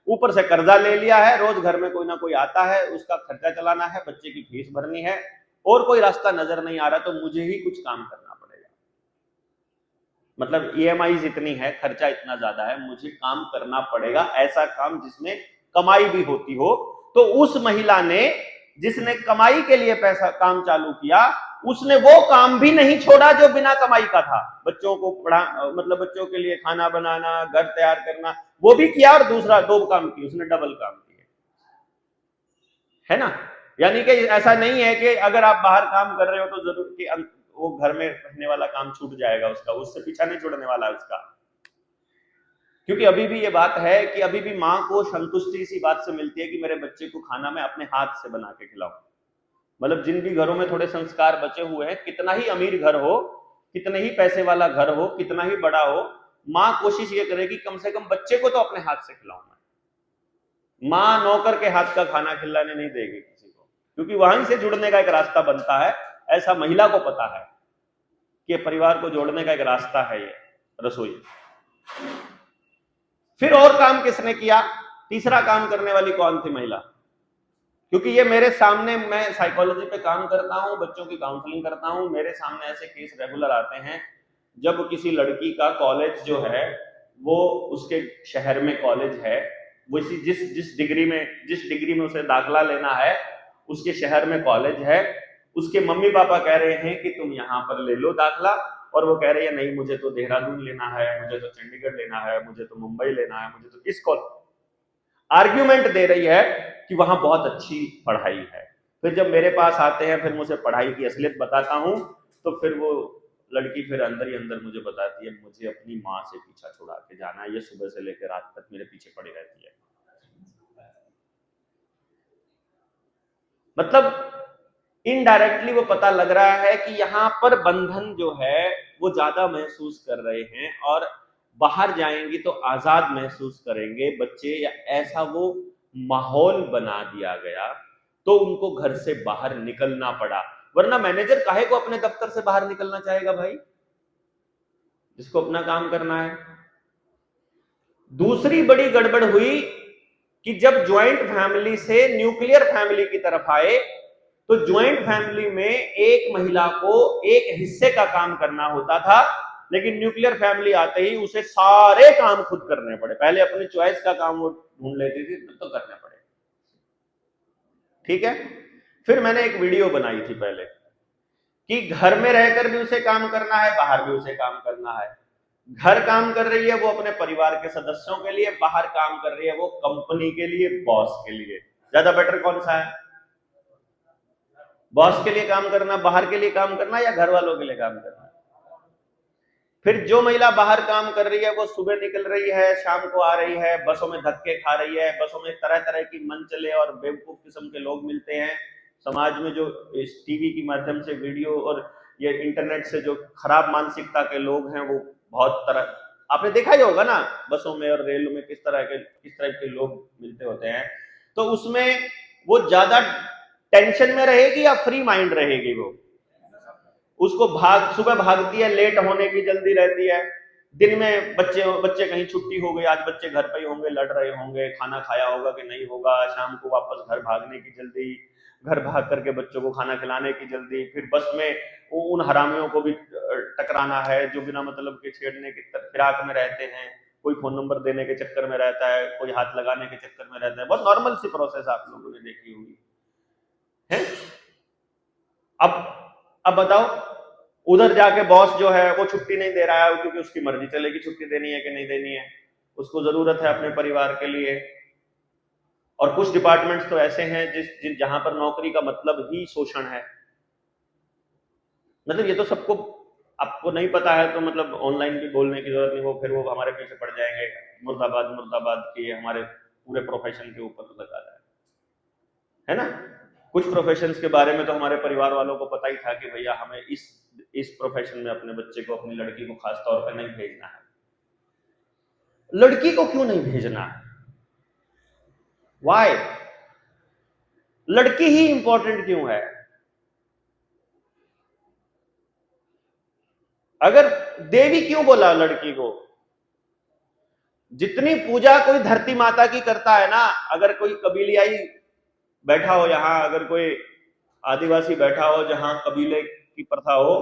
ऊपर से कर्जा ले लिया है, रोज घर में कोई ना कोई आता है, उसका खर्चा चलाना है, बच्चे की फीस भरनी है, और कोई रास्ता नजर नहीं आ रहा, तो मुझे ही कुछ काम करना पड़ेगा। मतलब ईएमआई इतनी है, खर्चा इतना ज्यादा है, मुझे काम करना पड़ेगा, ऐसा काम जिसमें कमाई भी होती हो। तो उस महिला ने जिसने कमाई के लिए पैसा काम चालू किया, उसने वो काम भी नहीं छोड़ा जो बिना कमाई का था। बच्चों को मतलब बच्चों के लिए खाना बनाना, घर तैयार करना, वो भी किया, और दूसरा 2 काम किए, उसने डबल काम किए, है ना। यानी कि ऐसा नहीं है कि अगर आप बाहर काम कर रहे हो तो जरूर कि वो घर में रहने वाला काम छूट जाएगा उसका, उससे पीछा नहीं छुड़ने वाला उसका। क्योंकि अभी भी ये बात है कि अभी भी मां को संतुष्टि इसी बात से मिलती है कि मेरे बच्चे को खाना मैं अपने हाथ से बना के खिलाऊं। मतलब जिन भी घरों में थोड़े संस्कार बचे हुए हैं, कितना ही अमीर घर हो, कितने ही पैसे वाला घर हो, कितना ही बड़ा हो, मां कोशिश ये करेगी कम से कम बच्चे को तो अपने हाथ से खिलाऊं मैं। मां नौकर के हाथ का खाना खिलाने नहीं देगी किसी को, क्योंकि वहीं से जुड़ने का एक रास्ता बनता है। ऐसा महिला को पता है कि परिवार को जोड़ने का एक रास्ता है ये रसोई। फिर और काम किसने किया? तीसरा काम करने वाली कौन थी? महिला। क्योंकि ये मेरे सामने, मैं साइकोलॉजी पे काम करता हूं, बच्चों की काउंसलिंग करता हूं, मेरे सामने ऐसे केस रेगुलर आते हैं जब किसी लड़की का कॉलेज जो है वो उसके शहर में कॉलेज है, वो जिस डिग्री में उसे दाखिला लेना है उसके शहर में कॉलेज है, उसके मम्मी पापा कह रहे हैं कि तुम यहाँ पर ले लो दाखिला, और वो कह रही है नहीं मुझे तो देहरादून लेना है, मुझे तो चंडीगढ़ लेना है, मुझे तो मुंबई लेना है, मुझे तो इस आर्ग्यूमेंट दे रही है कि वहां बहुत अच्छी पढ़ाई है। फिर जब मेरे पास आते हैं, फिर मुझे पढ़ाई की असलियत बताता हूं, तो फिर वो लड़की फिर अंदर ही अंदर मुझे बताती है मुझे अपनी माँ से पीछा छुड़ा के जाना है, ये सुबह से लेकर रात तक मेरे पीछे पड़ी रहती है। मतलब इनडायरेक्टली वो पता लग रहा है कि यहाँ पर बंधन जो है वो ज्यादा महसूस कर रहे हैं, और बाहर जाएंगी तो आजाद महसूस करेंगे बच्चे, या ऐसा वो माहौल बना दिया गया तो उनको घर से बाहर निकलना पड़ा। वरना मैनेजर काहे को अपने दफ्तर से बाहर निकलना चाहेगा भाई, जिसको अपना काम करना है। दूसरी बड़ी गड़बड़ हुई कि जब ज्वाइंट फैमिली से न्यूक्लियर फैमिली की तरफ आए तो ज्वाइंट फैमिली में एक महिला को एक हिस्से का काम करना होता था, लेकिन न्यूक्लियर फैमिली आते ही उसे सारे काम खुद करने पड़े। पहले अपनी चॉइस का काम वो ढूंढ लेती थी, तो करने पड़े। ठीक है। फिर मैंने एक वीडियो बनाई थी पहले कि घर में रहकर भी उसे काम करना है, बाहर भी उसे काम करना है। घर काम कर रही है वो अपने परिवार के सदस्यों के लिए, बाहर काम कर रही है वो कंपनी के लिए, बॉस के लिए। ज्यादा बेटर कौन सा है? बॉस के लिए काम करना, बाहर के लिए काम करना, या घर वालों के लिए काम करना? फिर जो महिला बाहर काम कर रही है वो सुबह निकल रही है, शाम को आ रही है, बसों में धक्के खा रही है, बसों में तरह तरह की मनचले और बेवकूफ किस्म के लोग मिलते हैं। समाज में जो इस टीवी के माध्यम से वीडियो और ये इंटरनेट से जो खराब मानसिकता के लोग हैं वो बहुत तरह, आपने देखा ही होगा ना, बसों में और रेलों में किस तरह के लोग मिलते होते हैं। तो उसमें वो ज्यादा टेंशन में रहेगी या फ्री माइंड रहेगी? वो उसको सुबह भागती है, लेट होने की जल्दी रहती है। दिन में बच्चे कहीं छुट्टी हो गई, आज बच्चे घर पे ही होंगे, लड़ रहे होंगे, खाना खाया होगा कि नहीं होगा, शाम को वापस घर भागने की जल्दी, घर भाग करके बच्चों को खाना खिलाने की जल्दी, फिर बस में उन हरामियों को भी टकराना है जो बिना मतलब के छेड़ने की फिराक में रहते हैं। कोई फोन नंबर देने के चक्कर में रहता है, कोई हाथ लगाने के चक्कर में रहता है। बहुत नॉर्मल सी प्रोसेस आप लोगों ने देखी होगी है। अब बताओ, उधर जाके बॉस जो है वो छुट्टी नहीं दे रहा है क्योंकि उसकी मर्जी चलेगी छुट्टी देनी है कि नहीं देनी है, उसको जरूरत है अपने परिवार के लिए। और कुछ डिपार्टमेंट्स तो ऐसे हैं जहां पर नौकरी का मतलब ही शोषण है। मतलब ये तो सबको, आपको नहीं पता है तो मतलब ऑनलाइन भी बोलने की जरूरत नहीं, वो फिर वो हमारे पीछे पड़ जाएंगे, मुर्दाबाद मुर्दाबाद की हमारे पूरे प्रोफेशन के ऊपर लगा रहा है ना। कुछ प्रोफेशंस के बारे में तो हमारे परिवार वालों को पता ही था कि भैया हमें इस प्रोफेशन में अपने बच्चे को, अपनी लड़की को खास तौर पर नहीं भेजना है। लड़की को क्यों नहीं भेजना है? वाई? लड़की ही इंपॉर्टेंट क्यों है? अगर देवी क्यों बोला लड़की को? जितनी पूजा कोई धरती माता की करता है ना, अगर कोई कबीलियाई बैठा हो यहाँ, अगर कोई आदिवासी बैठा हो जहां कबीले की प्रथा हो,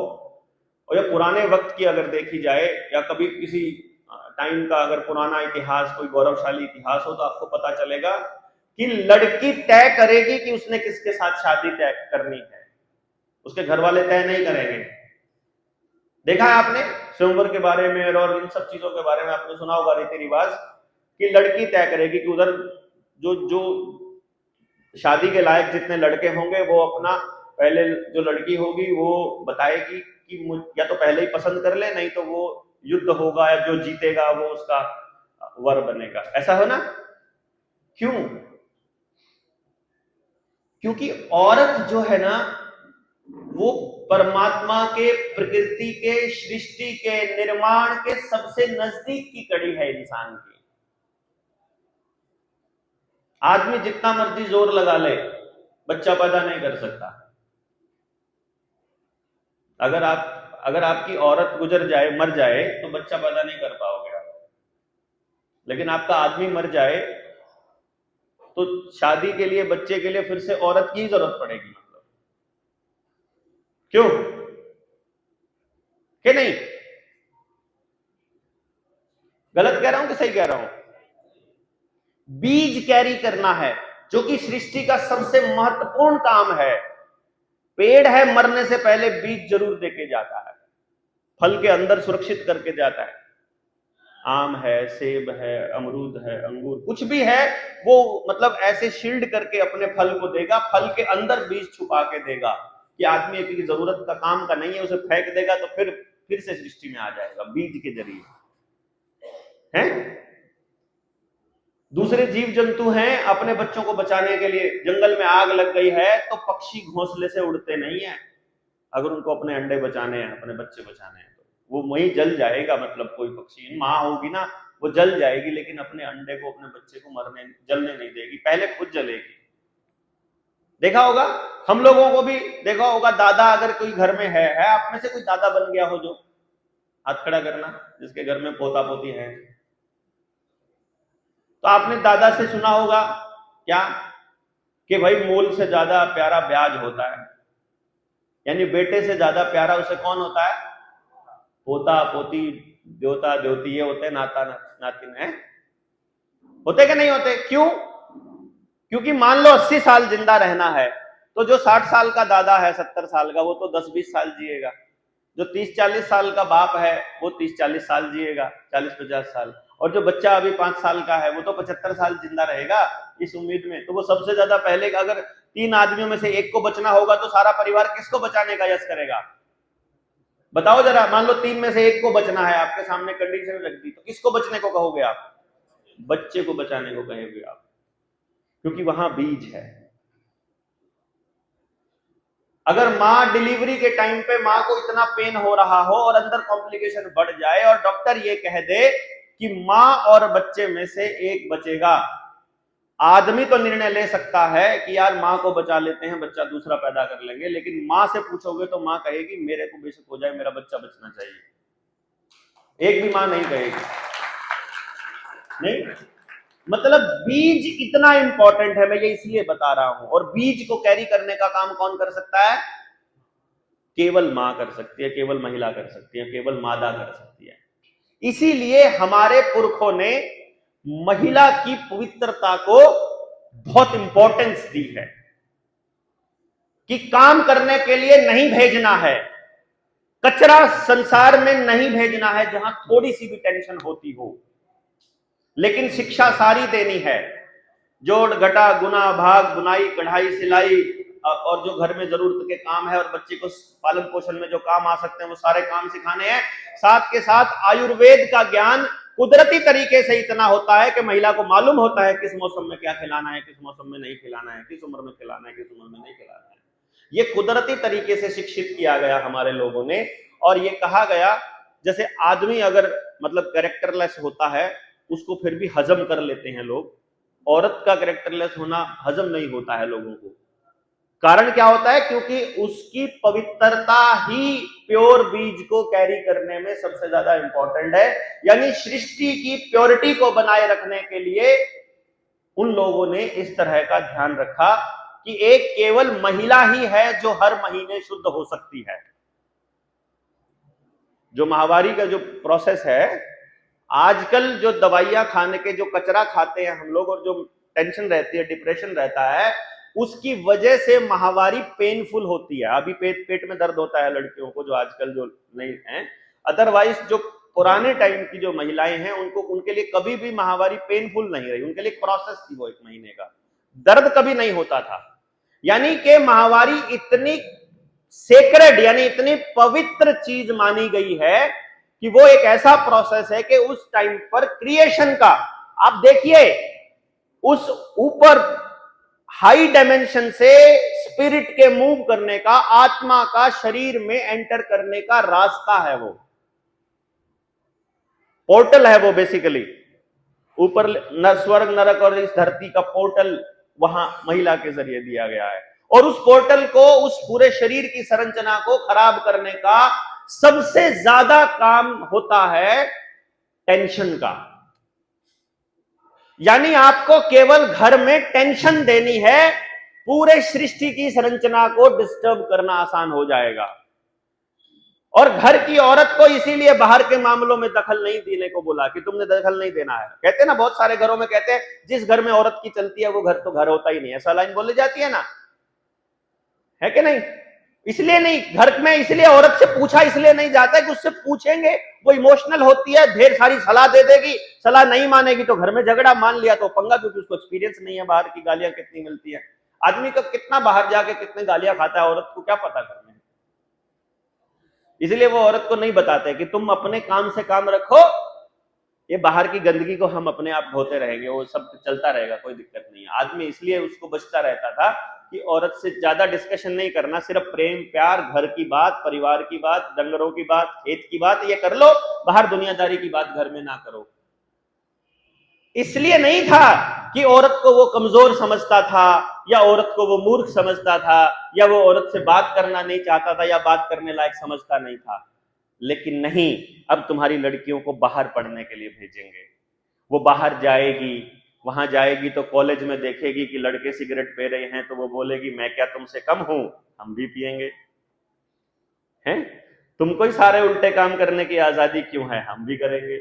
और या पुराने वक्त की अगर देखी जाए, या कभी किसी टाइम का अगर पुराना इतिहास, कोई गौरवशाली इतिहास हो, तो आपको पता चलेगा कि लड़की तय करेगी कि उसने किसके साथ शादी तय करनी है, उसके घर वाले तय नहीं करेंगे। देखा है आपने स्वयंवर के बारे में और इन सब चीजों के बारे में आपने सुना होगा रीति रिवाज, कि लड़की तय करेगी कि उधर जो शादी के लायक जितने लड़के होंगे वो अपना, पहले जो लड़की होगी वो बताएगी कि या तो पहले ही पसंद कर ले, नहीं तो वो युद्ध होगा, या जो जीतेगा वो उसका वर बनेगा। ऐसा हो ना? क्यों? क्योंकि औरत जो है ना वो परमात्मा के, प्रकृति के, सृष्टि के, निर्माण के सबसे नजदीक की कड़ी है इंसान की। आदमी जितना मर्जी जोर लगा ले, बच्चा पैदा नहीं कर सकता। अगर आपकी औरत गुजर जाए, मर जाए, तो बच्चा पैदा नहीं कर पाओगे आप। लेकिन आपका आदमी मर जाए तो शादी के लिए, बच्चे के लिए फिर से औरत की जरूरत पड़ेगी। मतलब क्यों? कि नहीं? गलत कह रहा हूं कि सही कह रहा हूं? बीज कैरी करना है, जो कि सृष्टि का सबसे महत्वपूर्ण काम है। पेड़ है, मरने से पहले बीज जरूर देके जाता है, फल के अंदर सुरक्षित करके जाता है। आम है, सेब है, अमरूद है, अंगूर, कुछ भी है, वो मतलब ऐसे शील्ड करके अपने फल को देगा, फल के अंदर बीज छुपा के देगा कि आदमी की जरूरत का, काम का नहीं है, उसे फेंक देगा तो फिर से सृष्टि में आ जाएगा बीज के जरिए। हैं? दूसरे जीव जंतु हैं, अपने बच्चों को बचाने के लिए, जंगल में आग लग गई है तो पक्षी घोंसले से उड़ते नहीं है, अगर उनको अपने अंडे बचाने हैं, अपने बच्चे बचाने हैं तो। वो वहीं जल जाएगा। मतलब कोई पक्षी, माँ होगी ना, वो जल जाएगी, लेकिन अपने अंडे को, अपने बच्चे को जलने नहीं देगी, पहले खुद जलेगी। देखा होगा, हम लोगों को भी देखा होगा, दादा अगर कोई घर में है आप में से कोई दादा बन गया हो जो, हाथ खड़ा करना जिसके घर में पोता पोती है। तो आपने दादा से सुना होगा क्या, कि भाई मूल से ज्यादा प्यारा ब्याज होता है, यानी बेटे से ज्यादा प्यारा उसे कौन होता है, पोता पोती, देवता देवती, ये होते हैं नाता नातिन है, होते कि नहीं होते? क्यों? क्योंकि मान लो 80 साल जिंदा रहना है, तो जो 60 साल का दादा है, 70 साल का, वो तो 10-20 साल जिएगा। जो 30-40 साल का बाप है वो 30-40 साल जिएगा, 40-50 साल। और जो बच्चा अभी 5 साल का है वो तो 75 साल जिंदा रहेगा इस उम्मीद में। तो वो सबसे ज्यादा पहले, अगर 3 आदमियों में से एक को बचना होगा तो सारा परिवार किसको बचाने का यश करेगा? बताओ जरा, मान लो 3 में से एक को बचना है, आपके सामने कंडीशन रख दी, तो किसको बचने को कहोगे आप? बच्चे को बचाने को कहोगे आप, क्योंकि वहां बीज है। अगर मां डिलीवरी के टाइम पे मां को इतना पेन हो रहा हो और अंदर कॉम्प्लिकेशन बढ़ जाए और डॉक्टर ये कह दे कि मां और बच्चे में से एक बचेगा, आदमी तो निर्णय ले सकता है कि यार मां को बचा लेते हैं, बच्चा दूसरा पैदा कर लेंगे, लेकिन मां से पूछोगे तो मां कहेगी मेरे को बेशक हो जाए, मेरा बच्चा बचना चाहिए। एक भी मां नहीं कहेगी। नहीं, मतलब बीज इतना इंपॉर्टेंट है, मैं ये इसलिए बता रहा हूं। और बीज को कैरी करने का काम कौन कर सकता है? केवल मां कर सकती है, केवल महिला कर सकती है, केवल मादा कर सकती है। इसीलिए हमारे पुरखों ने महिला की पवित्रता को बहुत इंपॉर्टेंस दी है कि काम करने के लिए नहीं भेजना है, कचरा संसार में नहीं भेजना है जहां थोड़ी सी भी टेंशन होती हो, लेकिन शिक्षा सारी देनी है। जोड़ घटा गुना भाग, बुनाई कढ़ाई सिलाई, और जो घर में जरूरत के काम है और बच्चे को पालन पोषण में जो काम आ सकते हैं वो सारे काम सिखाने हैं। साथ के साथ आयुर्वेद का ज्ञान कुदरती तरीके से इतना होता है कि महिला को मालूम होता है किस मौसम में क्या खिलाना है, किस मौसम में नहीं खिलाना है, किस उम्र में खिलाना है, किस उम्र में नहीं खिलाना है। ये कुदरती तरीके से शिक्षित किया गया हमारे लोगों ने। और ये कहा गया, जैसे आदमी अगर मतलब कैरेक्टरलेस होता है उसको फिर भी हजम कर लेते हैं लोग, औरत का कैरेक्टरलेस होना हजम नहीं होता है लोगों को। कारण क्या होता है? क्योंकि उसकी पवित्रता ही प्योर बीज को कैरी करने में सबसे ज्यादा इंपॉर्टेंट है। यानी सृष्टि की प्योरिटी को बनाए रखने के लिए उन लोगों ने इस तरह का ध्यान रखा कि एक केवल महिला ही है जो हर महीने शुद्ध हो सकती है। जो माहवारी का जो प्रोसेस है, आजकल जो दवाइयां खाने के जो कचरा खाते हैं हम लोग और जो टेंशन रहती है, डिप्रेशन रहता है, उसकी वजह से माहवारी पेनफुल होती है। अभी पेट में दर्द होता है लड़कियों को जो आजकल जो नहीं है, अदरवाइज जो पुराने टाइम की जो महिलाएं हैं उनको, उनके लिए कभी भी माहवारी पेनफुल नहीं रही, उनके लिए एक प्रोसेस थी वो 1 महीने का, दर्द कभी नहीं होता था। यानी कि माहवारी इतनी सेक्रेड यानी इतनी पवित्र चीज मानी गई है कि वो एक ऐसा प्रोसेस है कि उस टाइम पर क्रिएशन का, आप देखिए, उस ऊपर हाई डायमेंशन से स्पिरिट के मूव करने का, आत्मा का शरीर में एंटर करने का रास्ता है, वो पोर्टल है वो बेसिकली। ऊपर स्वर्ग नरक और इस धरती का पोर्टल वहां महिला के जरिए दिया गया है। और उस पोर्टल को, उस पूरे शरीर की संरचना को खराब करने का सबसे ज्यादा काम होता है टेंशन का। यानी आपको केवल घर में टेंशन देनी है, पूरे सृष्टि की संरचना को डिस्टर्ब करना आसान हो जाएगा। और घर की औरत को इसीलिए बाहर के मामलों में दखल नहीं देने को बोला कि तुमने दखल नहीं देना है। कहते हैं ना, बहुत सारे घरों में कहते हैं जिस घर में औरत की चलती है वो घर तो घर होता ही नहीं, ऐसा लाइन बोली जाती है ना, है कि नहीं? इसलिए नहीं, घर में इसलिए औरत से पूछा इसलिए नहीं जाता है कि उससे पूछेंगे वो इमोशनल होती है, ढेर सारी सलाह दे देगी, सलाह नहीं मानेगी तो घर में झगड़ा, मान लिया तो पंगा, क्योंकि उसको एक्सपीरियंस नहीं है बाहर की गालियां कितनी मिलती है। आदमी का कितना बाहर जाके कितने गालियां खाता है, औरत को क्या पता घर में। इसलिए वो औरत को नहीं बताते कि तुम अपने काम से काम रखो, ये बाहर की गंदगी को हम अपने आप धोते रहेंगे, वो सब चलता रहेगा, कोई दिक्कत नहीं है। आदमी इसलिए उसको बचता रहता था कि औरत से ज्यादा डिस्कशन नहीं करना, सिर्फ प्रेम प्यार, घर की बात, परिवार की बात, डंगरों की बात, खेत की बात ये कर लो, बाहर दुनियादारी की बात घर में ना करो। इसलिए नहीं था कि औरत को वो कमजोर समझता था या औरत को वो मूर्ख समझता था या वो औरत से बात करना नहीं चाहता था या बात करने लायक समझता नहीं था। लेकिन नहीं, अब तुम्हारी लड़कियों को बाहर पढ़ने के लिए भेजेंगे, वो बाहर जाएगी, वहां जाएगी तो कॉलेज में देखेगी कि लड़के सिगरेट पी रहे हैं तो वो बोलेगी मैं क्या तुमसे कम हूं, हम भी पिएंगे। हैं, तुमको ही सारे उल्टे काम करने की आजादी क्यों है, हम भी करेंगे।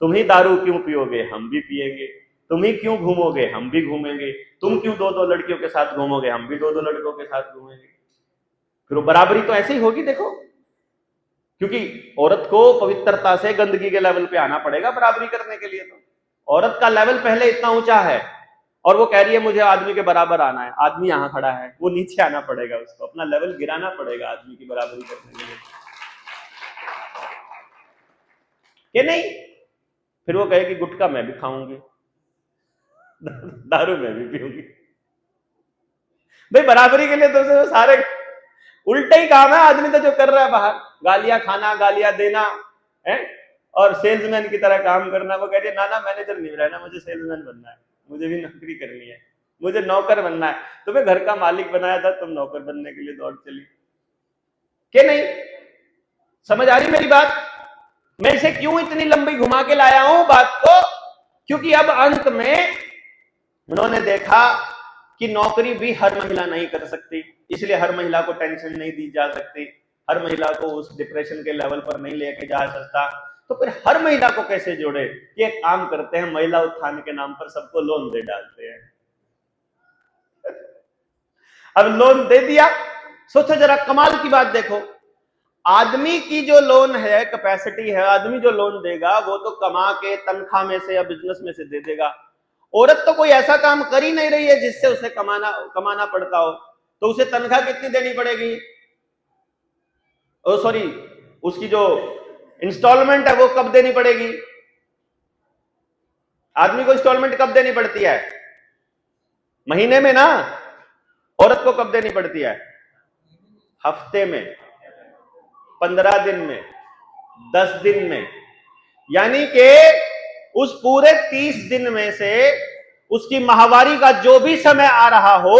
तुम ही दारू क्यों पियोगे, हम भी पिएंगे। तुम ही क्यों घूमोगे, हम भी घूमेंगे। तुम क्यों दो दो लड़कियों के साथ घूमोगे, हम भी दो दो लड़कों के साथ घूमेंगे। फिर बराबरी तो ऐसे ही होगी। देखो, क्योंकि औरत को पवित्रता से गंदगी के लेवल पे आना पड़ेगा बराबरी करने के लिए। तो औरत का लेवल पहले इतना ऊंचा है और वो कह रही है मुझे आदमी के बराबर आना है, आदमी यहां खड़ा है, वो नीचे आना पड़ेगा, उसको अपना लेवल गिराना पड़ेगा आदमी की बराबरी करने के लिए, कि नहीं? फिर वो कहेगी गुटखा मैं भी खाऊंगी, दारू मैं भी पीऊंगी। भाई बराबरी के लिए तो सारे उल्टे ही काम है। आदमी तो जो कर रहा है बाहर, गालियां खाना, गालियां देना है और सेल्समैन की तरह काम करना। वो कहती है ना ना मैनेजर नहीं रहना, मुझे सेल्समैन बनना है, मुझे भी नौकरी करनी है, मुझे नौकर बनना है। तुम्हें घर का मालिक बनाया था, तुम नौकर बनने के लिए दौड़ चली, कि नहीं? समझ आ रही मेरी बात? मैं इसे क्यों इतनी लंबी घुमा के लाया हूं बात को, क्योंकि अब अंत में उन्होंने देखा कि नौकरी भी हर महिला नहीं कर सकती, इसलिए हर महिला को टेंशन नहीं दी जा सकती, हर महिला को उस डिप्रेशन के लेवल पर नहीं लेके जा सकता। तो फिर हर महिला को कैसे जोड़े? ये काम करते हैं, महिला उत्थान के नाम पर सबको लोन दे डालते हैं। अब लोन दे दिया, सोचो जरा कमाल की बात देखो, आदमी की जो लोन है, कैपेसिटी है, आदमी जो लोन देगा वो तो कमा के तनख्वाह में से या बिजनेस में से दे देगा। औरत तो कोई ऐसा काम कर ही नहीं रही है जिससे उसे कमाना पड़ता हो, तो उसे तनख्वाह कितनी देनी पड़ेगी? ओ सॉरी, उसकी जो इंस्टॉलमेंट है वो कब देनी पड़ेगी? आदमी को इंस्टॉलमेंट कब देनी पड़ती है? महीने में ना। औरत को कब देनी पड़ती है? हफ्ते में, 15 दिन में, 10 दिन में। यानी कि उस पूरे 30 दिन में से उसकी माहवारी का जो भी समय आ रहा हो,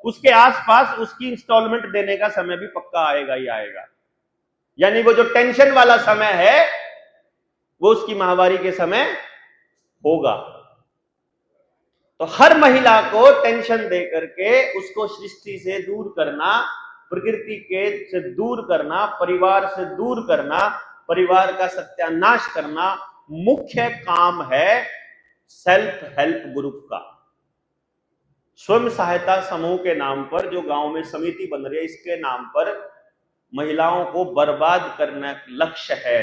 उसके आसपास उसकी इंस्टॉलमेंट देने का समय भी पक्का आएगा ही आएगा। यानी वो जो टेंशन वाला समय है वो उसकी माहवारी के समय होगा। तो हर महिला को टेंशन दे करके उसको सृष्टि से दूर करना, प्रकृति के से दूर करना, परिवार से दूर करना, परिवार का सत्यानाश करना मुख्य काम है सेल्फ हेल्प ग्रुप का। स्वयं सहायता समूह के नाम पर जो गांव में समिति बन रही है, इसके नाम पर महिलाओं को बर्बाद करना लक्ष्य है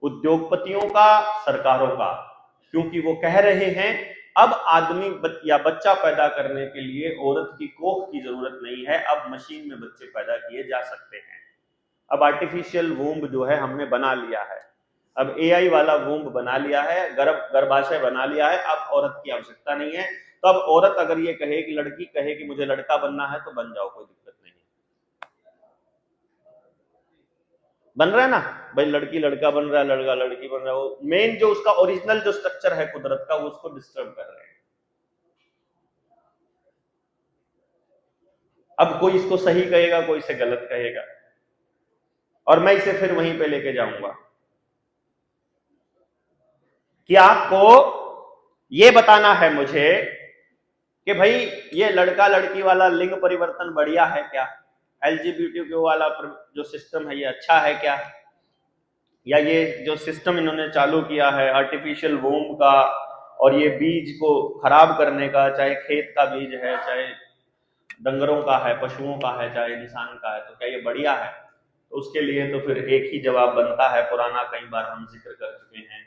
उद्योगपतियों का, सरकारों का। क्योंकि वो कह रहे हैं अब आदमी या बच्चा पैदा करने के लिए औरत की कोख की जरूरत नहीं है, अब मशीन में बच्चे पैदा किए जा सकते हैं। अब आर्टिफिशियल वूम्ब जो है हमने बना लिया है, अब एआई वाला वूम्ब बना लिया है, गर्भाशय बना लिया है, अब औरत की आवश्यकता नहीं है। तो अब औरत अगर ये कहे कि लड़की कहे कि मुझे लड़का बनना है तो बन जाओ, कोई दिक्कत नहीं है। बन रहा है ना भाई, लड़की लड़का बन रहा है, लड़का लड़की बन रहा है, वो मेन जो उसका ओरिजिनल जो स्ट्रक्चर है कुदरत का, वो उसको डिस्टर्ब कर रहे हैं। अब कोई इसको सही कहेगा, कोई इसे गलत कहेगा, और मैं इसे फिर वहीं पे लेके जाऊंगा कि आपको ये बताना है मुझे कि भाई ये लड़का लड़की वाला लिंग परिवर्तन बढ़िया है क्या, एलजीबीटीक्यू वाला जो सिस्टम है ये अच्छा है क्या, या ये जो सिस्टम इन्होंने चालू किया है आर्टिफिशियल वोम का और ये बीज को खराब करने का, चाहे खेत का बीज है, चाहे डंगरों का है, पशुओं का है, चाहे इंसान का है, तो क्या ये बढ़िया है? तो उसके लिए तो फिर एक ही जवाब बनता है, पुराना कई बार हम जिक्र कर चुके हैं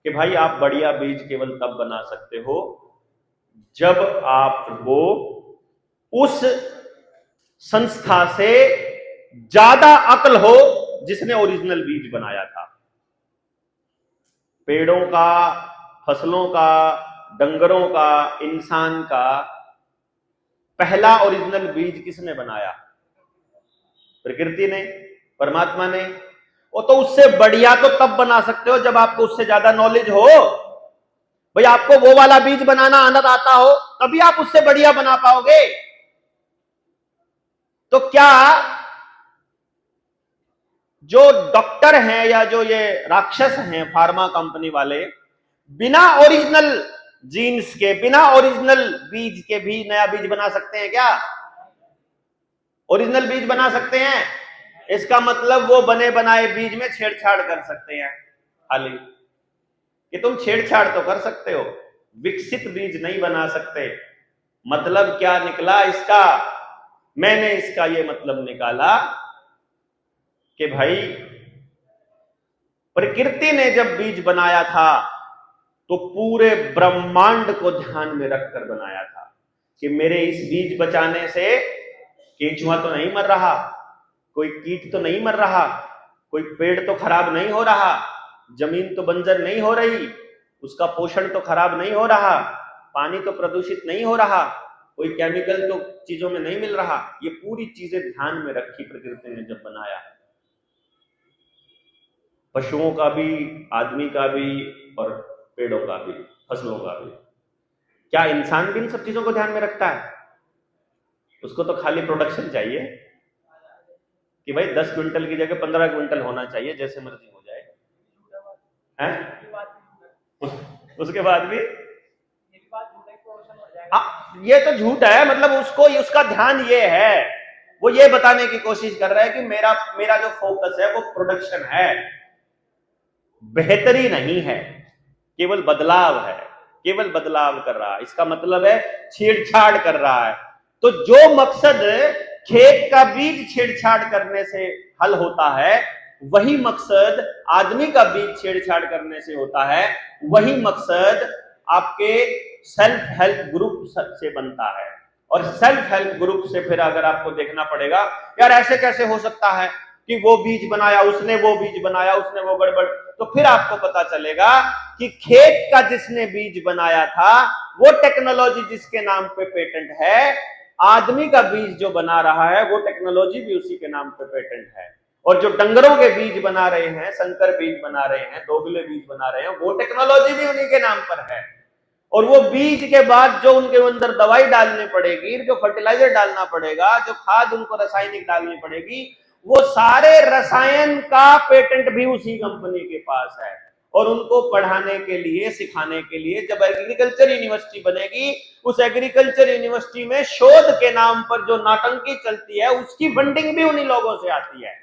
कि भाई आप बढ़िया बीज केवल तब बना सकते हो जब आप वो उस संस्था से ज्यादा अक्ल हो जिसने ओरिजिनल बीज बनाया था। पेड़ों का, फसलों का, डंगरों का, इंसान का पहला ओरिजिनल बीज किसने बनाया? प्रकृति ने, परमात्मा ने। वो तो उससे बढ़िया तो तब बना सकते हो जब आपको उससे ज्यादा नॉलेज हो। भाई आपको वो वाला बीज बनाना आनंद आता हो तभी आप उससे बढ़िया बना पाओगे। तो क्या जो डॉक्टर हैं या जो ये राक्षस हैं फार्मा कंपनी वाले, बिना ओरिजिनल जीन्स के, बिना ओरिजिनल बीज के भी नया बीज बना सकते हैं क्या? ओरिजिनल बीज बना सकते हैं। इसका मतलब वो बने बनाए बीज में छेड़छाड़ कर सकते हैं। खाली कि तुम छेड़छाड़ तो कर सकते हो, विकसित बीज नहीं बना सकते। मतलब क्या निकला इसका? मैंने इसका ये मतलब निकाला कि भाई प्रकृति ने जब बीज बनाया था तो पूरे ब्रह्मांड को ध्यान में रखकर बनाया था कि मेरे इस बीज बचाने से केंचुआ तो नहीं मर रहा, कोई कीट तो नहीं मर रहा, कोई पेड़ तो खराब नहीं हो रहा, जमीन तो बंजर नहीं हो रही, उसका पोषण तो खराब नहीं हो रहा, पानी तो प्रदूषित नहीं हो रहा, कोई केमिकल तो चीजों में नहीं मिल रहा। ये पूरी चीजें ध्यान में रखी प्रकृति ने जब बनाया, पशुओं का भी, आदमी का भी, और पेड़ों का भी, फसलों का भी। क्या इंसान भी इन सब चीजों को ध्यान में रखता है? उसको तो खाली प्रोडक्शन चाहिए कि भाई 10 क्विंटल की जगह 15 क्विंटल होना चाहिए, जैसे मर्जी हो जाए। हैं? उसके बाद भी ये तो झूठ है। मतलब उसको उसका ध्यान ये है, वो ये बताने की कोशिश कर रहा है कि मेरा जो फोकस है वो प्रोडक्शन है, बेहतरी नहीं है, केवल बदलाव है, केवल बदलाव कर रहा है। इसका मतलब है छेड़छाड़ कर रहा है। तो जो मकसद खेत का बीज छेड़छाड़ करने से हल होता है, वही मकसद आदमी का बीज छेड़छाड़ करने से होता है, वही मकसद आपके सेल्फ हेल्प ग्रुप से बनता है। और सेल्फ हेल्प ग्रुप से फिर अगर आपको देखना पड़ेगा, यार ऐसे कैसे हो सकता है कि वो बीज बनाया उसने, वो बीज बनाया उसने, वो गड़बड़, तो फिर आपको पता चलेगा कि खेत का जिसने बीज बनाया था वो टेक्नोलॉजी जिसके नाम पे पेटेंट है, आदमी का बीज जो बना रहा है वो टेक्नोलॉजी भी उसी के नाम पे पेटेंट है। और जो डंगरों के बीज बना रहे हैं, संकर बीज बना रहे हैं, दोगले बीज बना रहे हैं, वो टेक्नोलॉजी भी उन्हीं के नाम पर है। और वो बीज के बाद जो उनके अंदर दवाई डालनी पड़ेगी, जो फर्टिलाइजर डालना पड़ेगा, जो खाद उनको रासायनिक डालनी पड़ेगी, वो सारे रसायन का पेटेंट भी उसी कंपनी के पास है। और उनको पढ़ाने के लिए, सिखाने के लिए जब एग्रीकल्चर यूनिवर्सिटी बनेगी, उस एग्रीकल्चर यूनिवर्सिटी में शोध के नाम पर जो नाटंकी चलती है उसकी फंडिंग भी उन्हीं लोगों से आती है।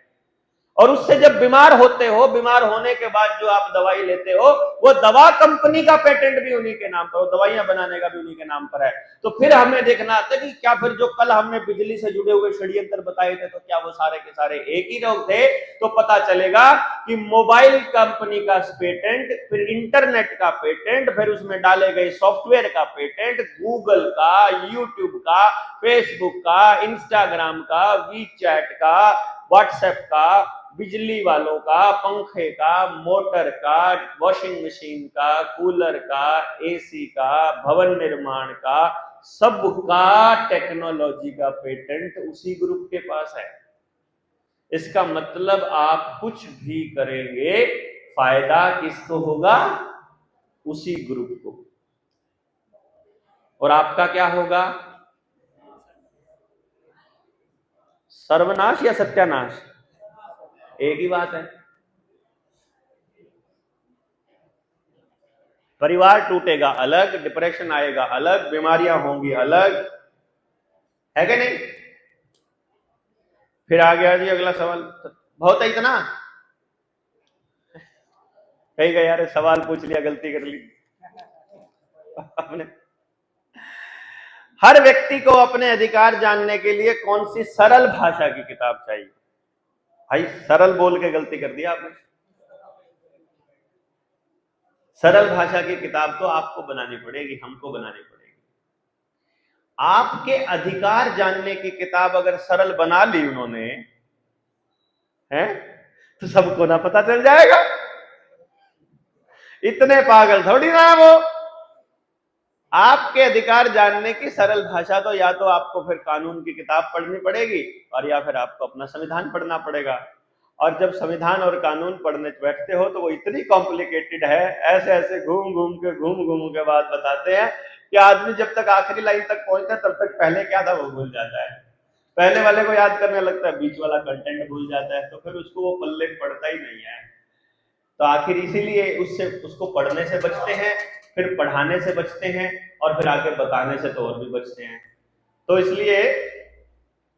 और उससे जब बीमार होते हो, बीमार होने के बाद जो आप दवाई लेते हो, वो दवा कंपनी का पेटेंट भी उन्हीं के नाम पर, दवाइयां बनाने का भी उन्हीं के नाम पर है। तो फिर हमें देखना आता है कि क्या फिर जो कल हमने बिजली से जुड़े हुए षड्यंत्र बताए थे, तो क्या वो सारे के सारे एक ही लोग थे? तो पता चलेगा कि मोबाइल कंपनी का पेटेंट, फिर इंटरनेट का पेटेंट, फिर उसमें डाले गए सॉफ्टवेयर का पेटेंट, गूगल का, यूट्यूब का, फेसबुक का, इंस्टाग्राम का, वीचैट का, व्हाट्सएप का, बिजली वालों का, पंखे का, मोटर का, वॉशिंग मशीन का, कूलर का, एसी का, भवन निर्माण का, सबका टेक्नोलॉजी का पेटेंट उसी ग्रुप के पास है। इसका मतलब आप कुछ भी करेंगे, फायदा किसको होगा? उसी ग्रुप को। और आपका क्या होगा? सर्वनाश या सत्यानाश? एक ही बात है। परिवार टूटेगा अलग, डिप्रेशन आएगा अलग, बीमारियां होंगी अलग, है कि नहीं? फिर आ गया जी अगला सवाल। बहुत है इतना? कही गया यार, सवाल पूछ लिया, गलती कर ली आपने। हर व्यक्ति को अपने अधिकार जानने के लिए कौन सी सरल भाषा की किताब चाहिए? भाई सरल बोल के गलती कर दिया आपने। सरल भाषा की किताब तो आपको बनानी पड़ेगी, हमको बनानी पड़ेगी। आपके अधिकार जानने की किताब अगर सरल बना ली उन्होंने, है, तो सबको ना पता चल जाएगा। इतने पागल थोड़ी ना वो। आपके अधिकार जानने की सरल भाषा तो या तो आपको फिर कानून की किताब पढ़नी पड़ेगी और या फिर आपको अपना संविधान पढ़ना पड़ेगा। और जब संविधान और कानून पढ़ने बैठते हो तो वो इतनी कॉम्प्लिकेटेड है, ऐसे ऐसे घूम घूम के बात बताते हैं कि आदमी जब तक आखिरी लाइन तक पहुंचता है तब तक पहले क्या था वो भूल जाता है। पहले वाले को याद करने लगता है, बीच वाला कंटेंट भूल जाता है, तो फिर उसको वो पल्ले पड़ता ही नहीं है। तो आखिर इसीलिए उससे उसको पढ़ने से बचते हैं, फिर पढ़ाने से बचते हैं और फिर आगे बताने से तो और भी बचते हैं। तो इसलिए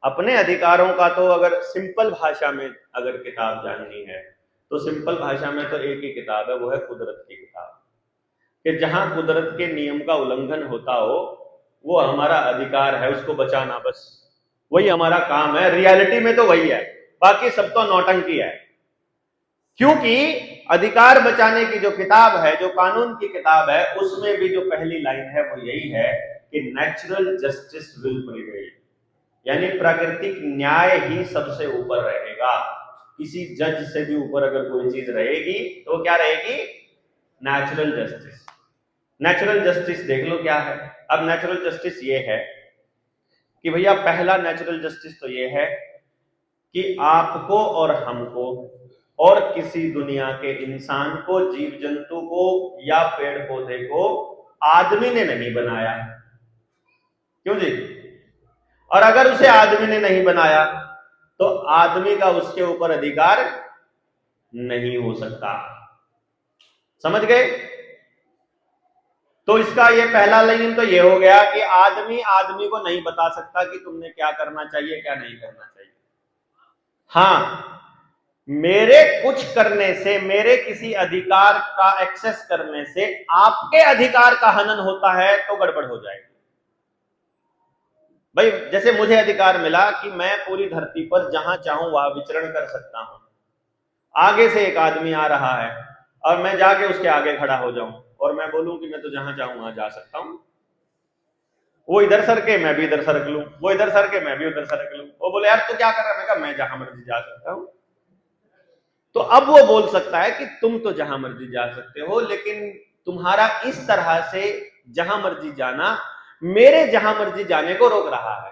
अपने अधिकारों का तो अगर सिंपल भाषा में अगर किताब जाननी है तो सिंपल भाषा में तो एक ही किताब है, वो है कुदरत की किताब। कि जहां कुदरत के नियम का उल्लंघन होता हो वो हमारा अधिकार है उसको बचाना, बस वही हमारा काम है। रियलिटी में तो वही है, बाकी सब तो नौटंकी है। क्योंकि अधिकार बचाने की जो किताब है, जो कानून की किताब है, उसमें भी जो पहली लाइन है वो यही है कि नेचुरल जस्टिस विल प्रिवेल, यानी प्राकृतिक न्याय ही सबसे ऊपर रहेगा। किसी जज से भी ऊपर अगर कोई चीज रहेगी तो क्या रहेगी? Natural justice. नेचुरल जस्टिस देख लो क्या है। अब नेचुरल जस्टिस ये है कि भैया पहला नेचुरल जस्टिस तो ये है कि आपको और हमको और किसी दुनिया के इंसान को, जीव जंतु को या पेड़ पौधे को आदमी ने नहीं बनाया। क्यों जी? और अगर उसे आदमी ने नहीं बनाया तो आदमी का उसके ऊपर अधिकार नहीं हो सकता। समझ गए? तो इसका ये पहला लाइन तो ये हो गया कि आदमी आदमी को नहीं बता सकता कि तुमने क्या करना चाहिए क्या नहीं करना चाहिए। हाँ, मेरे कुछ करने से, मेरे किसी अधिकार का एक्सेस करने से आपके अधिकार का हनन होता है तो गड़बड़ हो जाएगी। भाई जैसे मुझे अधिकार मिला कि मैं पूरी धरती पर जहां चाहूं वहां विचरण कर सकता हूं। आगे से एक आदमी आ रहा है और मैं जाके उसके आगे खड़ा हो जाऊं और मैं बोलूं कि मैं तो जहां चाहूं वहां जा सकता हूं। वो इधर सर के मैं भी इधर सरक लूं, वो इधर सर के मैं भी उधर सरक लूं। वो बोले यार तू क्या कर रहा है? मैं कहा मैं जहां मर्जी जा सकता हूं। तो अब वो बोल सकता है कि तुम तो जहां मर्जी जा सकते हो, लेकिन तुम्हारा इस तरह से जहां मर्जी जाना मेरे जहां मर्जी जाने को रोक रहा है।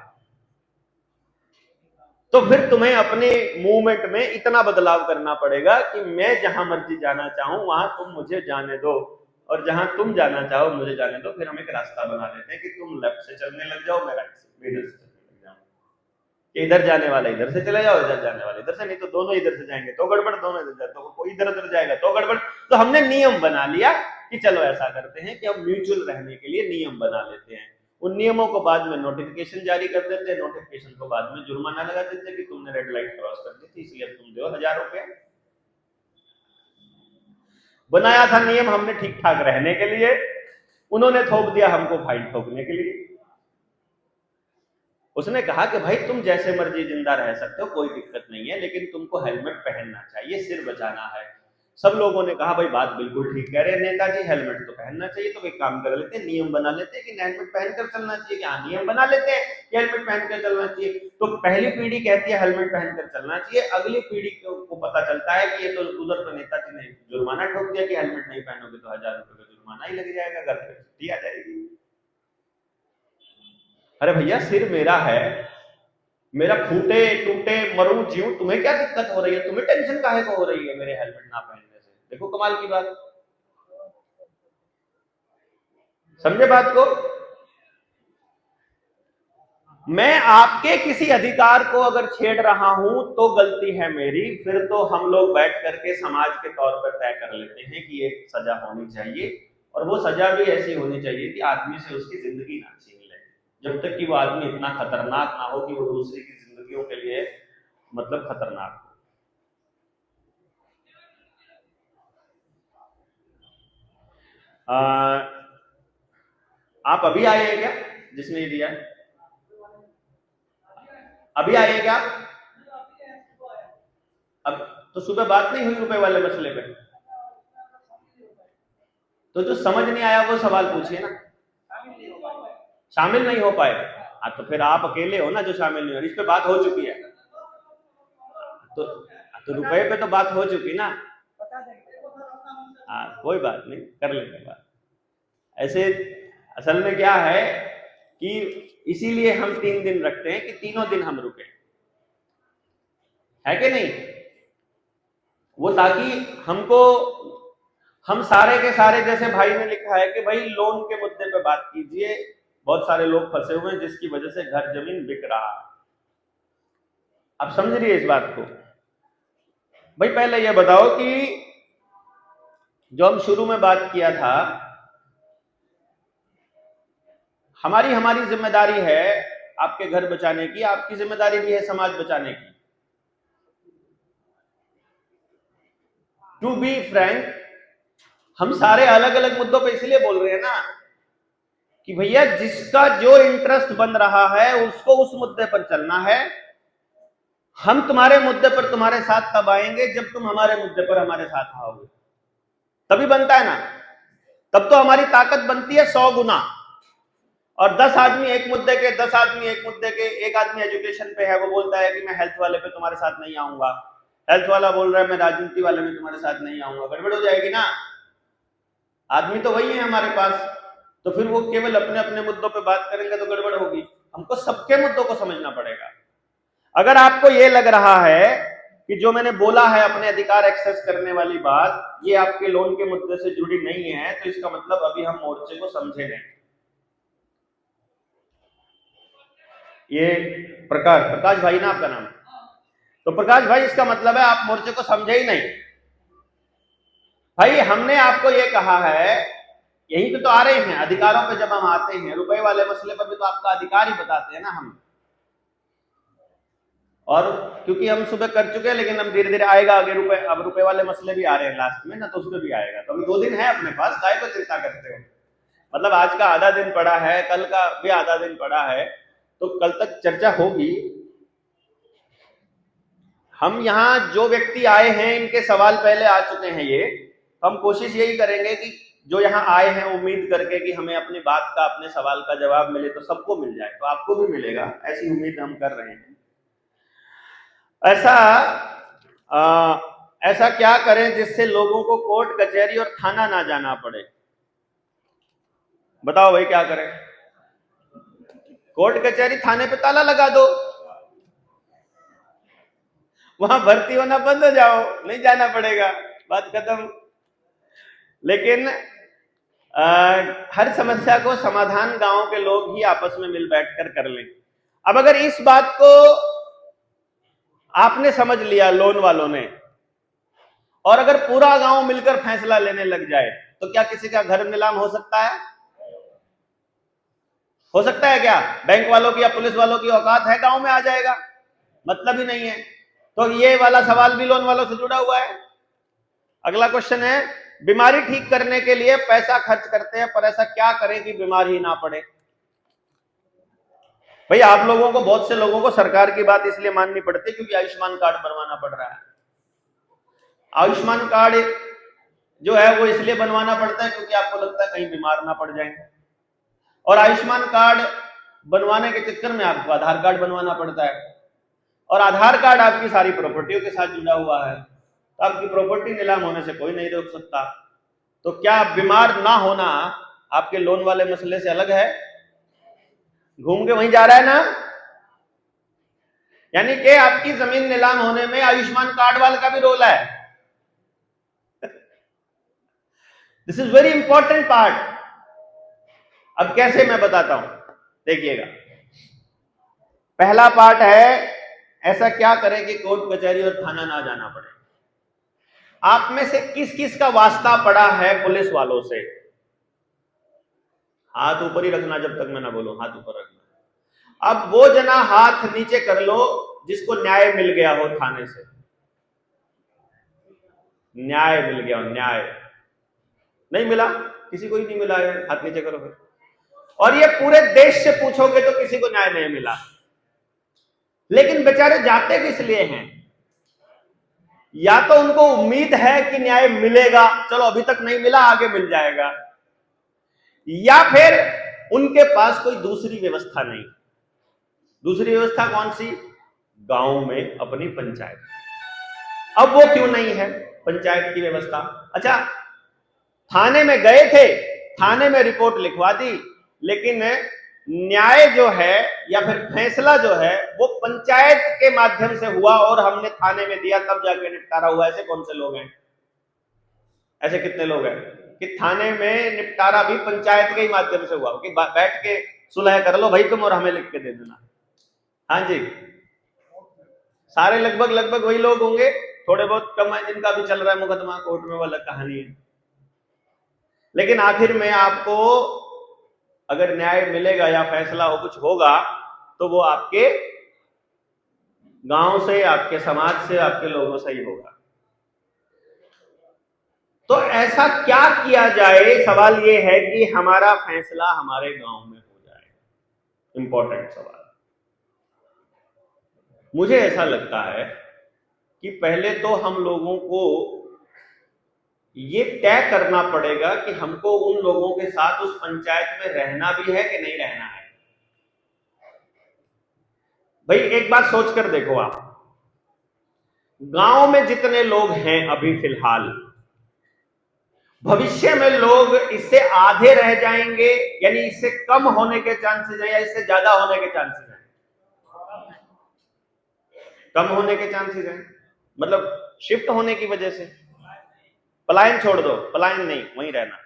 तो फिर तुम्हें अपने मूवमेंट में इतना बदलाव करना पड़ेगा कि मैं जहां मर्जी जाना चाहूं वहां तुम मुझे जाने दो, और जहां तुम जाना चाहो मुझे जाने दो। फिर हम एक रास्ता बना लेते हैं कि तुम लेफ्ट से चलने लग जाओ, मैं राइट से, इधर से चलने लग जाऊं। कि इधर जाने वाला इधर से चले जाओ, इधर जाने वाला इधर से, नहीं तो दोनों इधर से जाएंगे तो गड़बड़, दोनों इधर जाए तो कोई इधर उधर जाएगा तो गड़बड़। तो हमने नियम बना लिया कि चलो ऐसा करते हैं कि हम म्यूचुअल रहने के लिए नियम बना लेते हैं। उन नियमों को बाद में नोटिफिकेशन जारी कर देते हैं, नोटिफिकेशन को बाद में जुर्माना लगा देते हैं कि तुमने रेड लाइट क्रॉस कर दी थी इसलिए तुम दो 1000 रुपए। बनाया था नियम हमने ठीक ठाक रहने के लिए, उन्होंने थोप दिया हमको फाइन ठोकने के लिए। उसने कहा कि भाई तुम जैसे मर्जी जिंदा रह सकते हो, कोई दिक्कत नहीं है, लेकिन तुमको हेलमेट पहनना चाहिए, सिर बचाना है। सब लोगों ने कहा भाई बात बिल्कुल ठीक कह रहे हैं नेताजी, हेलमेट तो पहनना चाहिए। तो एक काम कर लेते हैं, नियम बना लेते हैं कि हेलमेट पहनकर चलना चाहिए। हाँ, नियम बना लेते हैं कि हेलमेट पहनकर चलना चाहिए। तो पहली पीढ़ी कहती है हेलमेट पहनकर चलना चाहिए, अगली पीढ़ी को पता चलता है कि ये तो उधर तो नेताजी ने जुर्माना ठोक दिया कि हेलमेट नहीं पहनोगे तो 1000 रुपए का जुर्माना ही लग जाएगा, घर पे छुट्टी आ जाएगी। अरे भैया सिर मेरा है, मेरा फूटे टूटे मरूं जीऊं, तुम्हें क्या दिक्कत हो रही है? तुम्हें टेंशन काहे को हो रही है मेरे हेलमेट ना पहनने से? देखो कमाल की बात, समझे बात को? मैं आपके किसी अधिकार को अगर छेड़ रहा हूं तो गलती है मेरी, फिर तो हम लोग बैठ करके समाज के तौर पर तय कर लेते हैं कि एक सजा होनी चाहिए, और वो सजा भी ऐसी होनी चाहिए कि आदमी से उसकी जिंदगी ना छीन ले, जब तक कि वो आदमी इतना खतरनाक ना हो कि वो दूसरे की जिंदगियों के लिए मतलब खतरनाक हो। आप अभी आए हैं क्या जिसने ये दिया? अभी आए हैं क्या आप? अब तो सुबह बात नहीं हुई रुपए वाले मसले पे? तो जो समझ नहीं आया वो सवाल पूछिए ना। शामिल नहीं हो पाए? हाँ तो फिर आप अकेले हो ना जो शामिल नहीं हो, इस पे बात हो चुकी है। तो रुपए पे तो बात हो चुकी ना। हाँ कोई बात नहीं, कर लेंगे बात। ऐसे असल में क्या है कि इसीलिए हम 3 दिन रखते हैं कि तीनों दिन हम रुके, है कि नहीं? वो ताकि हमको, हम सारे के सारे, जैसे भाई ने लिखा है कि भाई लोन के मुद्दे पे बात कीजिए, बहुत सारे लोग फंसे हुए हैं जिसकी वजह से घर जमीन बिक रहा है। आप समझ रही है इस बात को? भाई पहले ये बताओ कि जो हम शुरू में बात किया था, हमारी जिम्मेदारी है आपके घर बचाने की, आपकी जिम्मेदारी भी है समाज बचाने की। टू बी फ्रैंक, हम सारे अलग अलग मुद्दों पे इसलिए बोल रहे हैं ना कि भैया जिसका जो इंटरेस्ट बन रहा है उसको उस मुद्दे पर चलना है। हम तुम्हारे मुद्दे पर तुम्हारे साथ तब आएंगे जब तुम हमारे मुद्दे पर हमारे साथ आओगे, तभी बनता है ना। तब तो हमारी ताकत बनती है 100 गुना। और 10 आदमी एक मुद्दे के, 10 आदमी एक मुद्दे के, एक आदमी एजुकेशन पे है, वो बोलता है कि मैं हेल्थ वाले पे तुम्हारे साथ नहीं आऊंगा, हेल्थ वाला बोल रहा है मैं राजनीति वाले में तुम्हारे साथ नहीं आऊंगा, गड़बड़ हो जाएगी ना। आदमी तो वही है हमारे पास, तो फिर वो केवल अपने अपने मुद्दों पे बात करेंगे तो गड़बड़ होगी। हमको सबके मुद्दों को समझना पड़ेगा। अगर आपको ये लग रहा है कि जो मैंने बोला है अपने अधिकार एक्सेस करने वाली बात, ये आपके लोन के मुद्दे से जुड़ी नहीं है, तो इसका मतलब अभी हम मोर्चे को समझे नहीं। ये प्रकाश भाई ना आपका नाम? तो प्रकाश भाई, इसका मतलब है आप मोर्चे को समझे ही नहीं। भाई हमने आपको ये कहा है, यहीं पे तो आ रहे हैं अधिकारों पे, जब हम आते हैं रुपए वाले मसले पर भी तो आपका अधिकार ही बताते हैं ना हम। और क्योंकि हम सुबह कर चुके हैं, लेकिन हम धीरे धीरे आएगा आगे रुपए, अब रुपए वाले मसले भी आ रहे हैं लास्ट में ना, तो उसमें भी आएगा। तो अभी 2 दिन है अपने पास, काहे को चिंता करते हो? मतलब आज का आधा दिन पड़ा है, कल का भी आधा दिन पड़ा है, तो कल तक चर्चा होगी। हम यहाँ जो व्यक्ति आए हैं इनके सवाल पहले आ चुके हैं, ये हम कोशिश यही करेंगे कि जो यहाँ आए हैं उम्मीद करके कि हमें अपनी बात का, अपने सवाल का जवाब मिले, तो सबको मिल जाए, तो आपको भी मिलेगा, ऐसी उम्मीद हम कर रहे हैं। ऐसा क्या करें जिससे लोगों को कोर्ट कचहरी और थाना ना जाना पड़े? बताओ भाई क्या करें? कोर्ट कचहरी थाने पे ताला लगा दो, वहां भर्ती होना बंद हो जाओ, नहीं जाना पड़ेगा, बात खत्म। लेकिन हर समस्या को समाधान गांव के लोग ही आपस में मिल बैठकर कर लें। अब अगर इस बात को आपने समझ लिया लोन वालों ने, और अगर पूरा गांव मिलकर फैसला लेने लग जाए, तो क्या किसी का घर नीलाम हो सकता है? हो सकता है क्या? बैंक वालों की या पुलिस वालों की औकात है गांव में आ जाएगा? मतलब ही नहीं है। तो ये वाला सवाल भी लोन वालों से जुड़ा हुआ है। अगला क्वेश्चन है, बीमारी ठीक करने के लिए पैसा खर्च करते हैं, पर ऐसा क्या करें कि बीमार ही ना पड़े? भाई आप लोगों को, बहुत से लोगों को सरकार की बात इसलिए माननी पड़ती है क्योंकि आयुष्मान कार्ड बनवाना पड़ रहा है। आयुष्मान कार्ड जो है वो इसलिए बनवाना पड़ता है क्योंकि आपको लगता है कहीं बीमार ना पड़ जाए, और आयुष्मान कार्ड बनवाने के चक्कर में आपको आधार कार्ड बनवाना पड़ता है, और आधार कार्ड आपकी सारी प्रॉपर्टियों के साथ जुड़ा हुआ है, तो आपकी प्रॉपर्टी नीलाम होने से कोई नहीं रोक सकता। तो क्या बीमार ना होना आपके लोन वाले मसले से अलग है? घूम के वहीं जा रहा है ना। यानी कि आपकी जमीन नीलाम होने में आयुष्मान कार्ड वाले का भी रोल है। This is very important part. अब कैसे मैं बताता हूं, देखिएगा। पहला पार्ट है, ऐसा क्या करें कि कोर्ट कचहरी और थाना ना जाना पड़े। आप में से किस किस का वास्ता पड़ा है पुलिस वालों से? हाथ ऊपर ही रखना जब तक मैं ना बोलूं, हाथ ऊपर रखना। अब वो जना हाथ नीचे कर लो जिसको न्याय मिल गया हो थाने से। न्याय मिल गया हो, न्याय नहीं मिला, किसी को ही नहीं मिला है, हाथ नीचे करो फिर। और ये पूरे देश से पूछोगे तो किसी को न्याय नहीं मिला। लेकिन बेचारे जाते किस लिए हैं? या तो उनको उम्मीद है कि न्याय मिलेगा, चलो अभी तक नहीं मिला आगे मिल जाएगा, या फिर उनके पास कोई दूसरी व्यवस्था नहीं। दूसरी व्यवस्था कौन सी? गांव में अपनी पंचायत। अब वो क्यों नहीं है पंचायत की व्यवस्था? अच्छा, थाने में गए थे, थाने में रिपोर्ट लिखवा दी, लेकिन न्याय जो है या फिर फैसला जो है वो पंचायत के माध्यम से हुआ और हमने थाने में दिया तब जाके निपटारा हुआ। ऐसे कौन से लोग हैं? ऐसे कितने लोग हैं कि थाने में निपटारा भी पंचायत के ही माध्यम से हुआ कि बैठ के सुलह कर लो भाई तुम और हमें लिख के दे देना। हाँ जी, सारे लगभग वही लोग होंगे, थोड़े बहुत कम है जिनका भी चल रहा है मुकदमा कोर्ट में, वो अलग कहानी है। लेकिन आखिर में आपको अगर न्याय मिलेगा या फैसला हो कुछ होगा तो वो आपके गांव से, आपके समाज से, आपके लोगों से ही होगा। तो ऐसा क्या किया जाए, सवाल ये है कि हमारा फैसला हमारे गांव में हो जाए। इंपॉर्टेंट सवाल। मुझे ऐसा लगता है कि पहले तो हम लोगों को ये तय करना पड़ेगा कि हमको उन लोगों के साथ उस पंचायत में रहना भी है कि नहीं रहना है। भाई एक बात सोच कर देखो, आप गांव में जितने लोग हैं अभी फिलहाल, भविष्य में लोग इससे आधे रह जाएंगे, यानी इससे कम होने के चांसेस है या इससे ज्यादा होने के चांसेस हैं? कम होने के चांसेस हैं, मतलब शिफ्ट होने की वजह से। पलायन छोड़ दो, पलायन नहीं, वहीं रहना।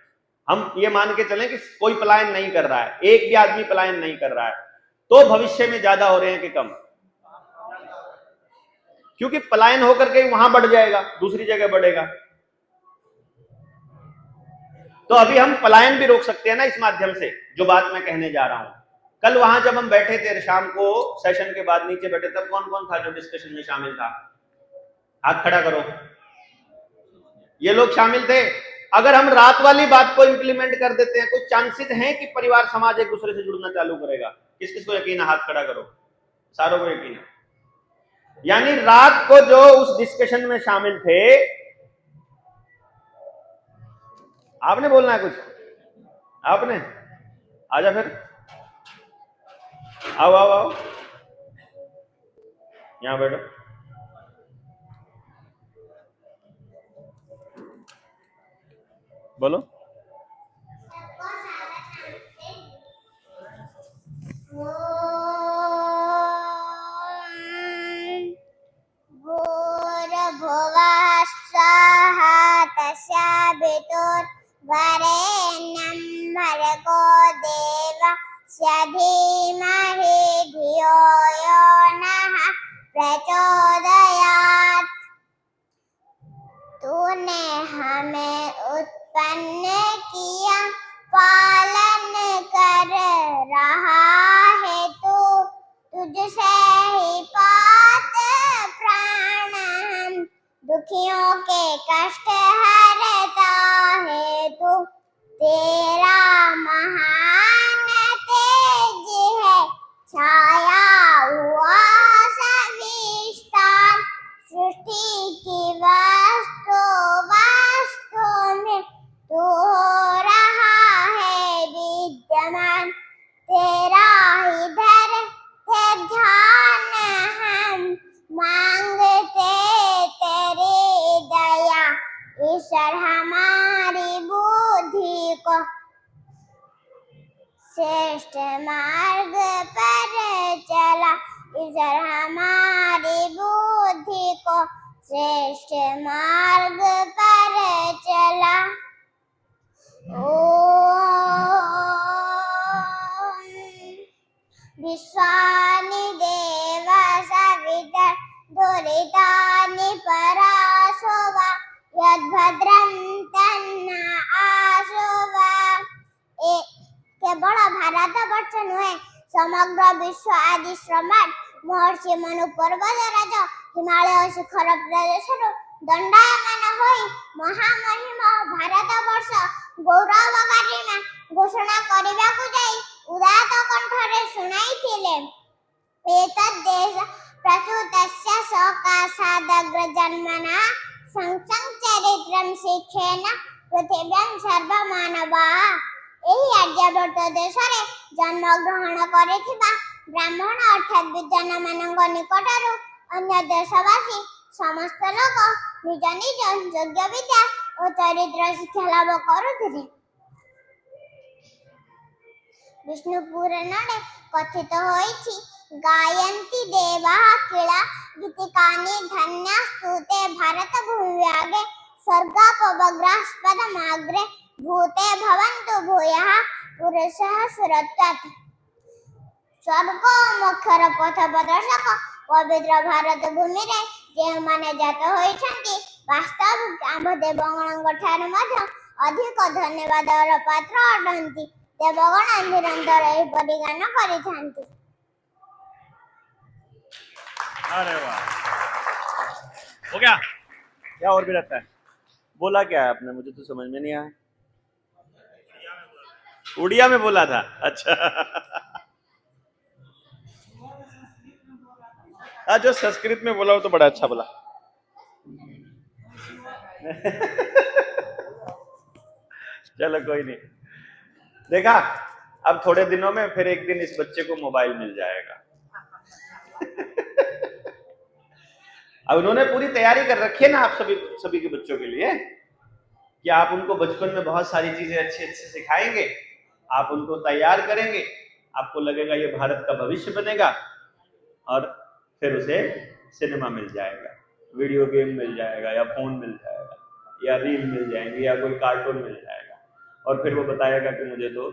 हम ये मान के चलें कि कोई पलायन नहीं कर रहा है, एक भी आदमी पलायन नहीं कर रहा है, तो भविष्य में ज्यादा हो रहे हैं कि कम? क्योंकि पलायन होकर के वहां बढ़ जाएगा, दूसरी जगह बढ़ेगा। तो अभी हम पलायन भी रोक सकते हैं ना इस माध्यम से, जो बात मैं कहने जा रहा हूं। कल वहां जब हम बैठे थे शाम को सेशन के बाद नीचे बैठे, तब कौन कौन था जो डिस्कशन में शामिल था? हाथ खड़ा करो। ये लोग शामिल थे। अगर हम रात वाली बात को इंप्लीमेंट कर देते हैं, कुछ चांसेस हैं कि परिवार समाज एक दूसरे से जुड़ना चालू करेगा? किस किस को यकीन है? हाथ खड़ा करो। सारों को यकीन है। यानी रात को जो उस डिस्कशन में शामिल थे, आपने बोलना है कुछ? आपने? आजा फिर, आओ आओ आओ, यहां बैठो। बोलो। वरेण्यं भर्गो देवस्य धीमहि धियो यो नः प्रचोदयात्। तूने हमें उत्पन्न किया, पालन कर रहा है तू, तुझसे ही पाते प्राण हम, दुखियों के कष्ट हरता है तू। तेरा महान तेज है छाया हुआ सविस्तार, सृष्टि की वस्तु में तू हो रहा है विद्यमान। तेरा ही धरते ध्यान हम, मांगते तेरी दया, ईश्वर हमारी बुद्धि को श्रेष्ठ मार्ग पर चला, ईश्वर हमारी बुद्धि को श्रेष्ठ मार्ग पर चला। विश्वानि देव सविता दुरितानि पराशो वा, यद्भद्रं तन्न आशो वा। केवल भारत वर्ष नुहे, समग्र विश्व आदि सम्राट महर्षि मनु पर्वतराज हिमालय शिखर प्रदेश दंडायमान होई महामहिम भारत वर्ष गौरव गरिमा घोषणा करबाकु जाई उदात कंठरे सुनाइथिले। एतद् देश प्रसूतस्य सकाशादग्र जन्मना संचरित्रं शिक्षेन पृथिव्यां सर्वमानवाः। ଏହି ଆର୍ଯ୍ୟବର୍ତ୍ତ ଦେଶରେ ଜନ୍ମଗ୍ରହଣ କରିଥିବା ବ୍ରାହ୍ମଣ ଅର୍ଥାତ୍ ବିଦ୍ୱାନମାନଙ୍କ ନିକଟରୁ ଅନ୍ୟ ଦେଶବାସୀ ସମସ୍ତ ଲୋକ ନିଜ ନିଜ ଯୋଗ୍ୟ ବିଦ୍ୟା ଓ ଚରିତ୍ର ଶିକ୍ଷା ଲାଭ କରୁଥିଲେ। विष्णुपुर नडे कथित होइछि गायन्ति देवाः किला गीतिकानि धन्यास्तुते भारत भूव्यागे स्वर्गापवग्रास्पदमाग्रे भूते भवन्तु भूयः पुरुषः सुरत्वात्। स्वर्ग मोक्षर पथ प्रदर्शक पवित्र भारत भूमि रे जेमाने जात होइछन्ति वास्तविक आम देवगणଙ୍କ ଠାରୁ ମଧ୍ୟ ଅଧିକ ଧନ୍ୟବାଦର ପାତ୍ର ଅଟନ୍ତି। देवगण निरंतर एहिपरि गान करिଥାନ୍ତି। अरे वाह, हो गया? क्या और भी रहता है? बोला क्या है आपने? मुझे तो समझ में नहीं आया। उड़िया में बोला था? अच्छा। हाँ, जो संस्कृत में बोला वो तो बड़ा अच्छा बोला। चलो कोई नहीं। देखा, अब थोड़े दिनों में फिर एक दिन इस बच्चे को मोबाइल मिल जाएगा। अब उन्होंने पूरी तैयारी कर रखी है ना आप सभी के बच्चों के लिए कि आप उनको बचपन में बहुत सारी चीजें अच्छे अच्छे सिखाएंगे, आप उनको तैयार करेंगे, आपको लगेगा ये भारत का भविष्य बनेगा, और फिर उसे सिनेमा मिल जाएगा, वीडियो गेम मिल जाएगा, या फोन मिल जाएगा, या रील मिल जाएंगे, या कोई कार्टून मिल जाएगा, और फिर वो बताएगा कि मुझे तो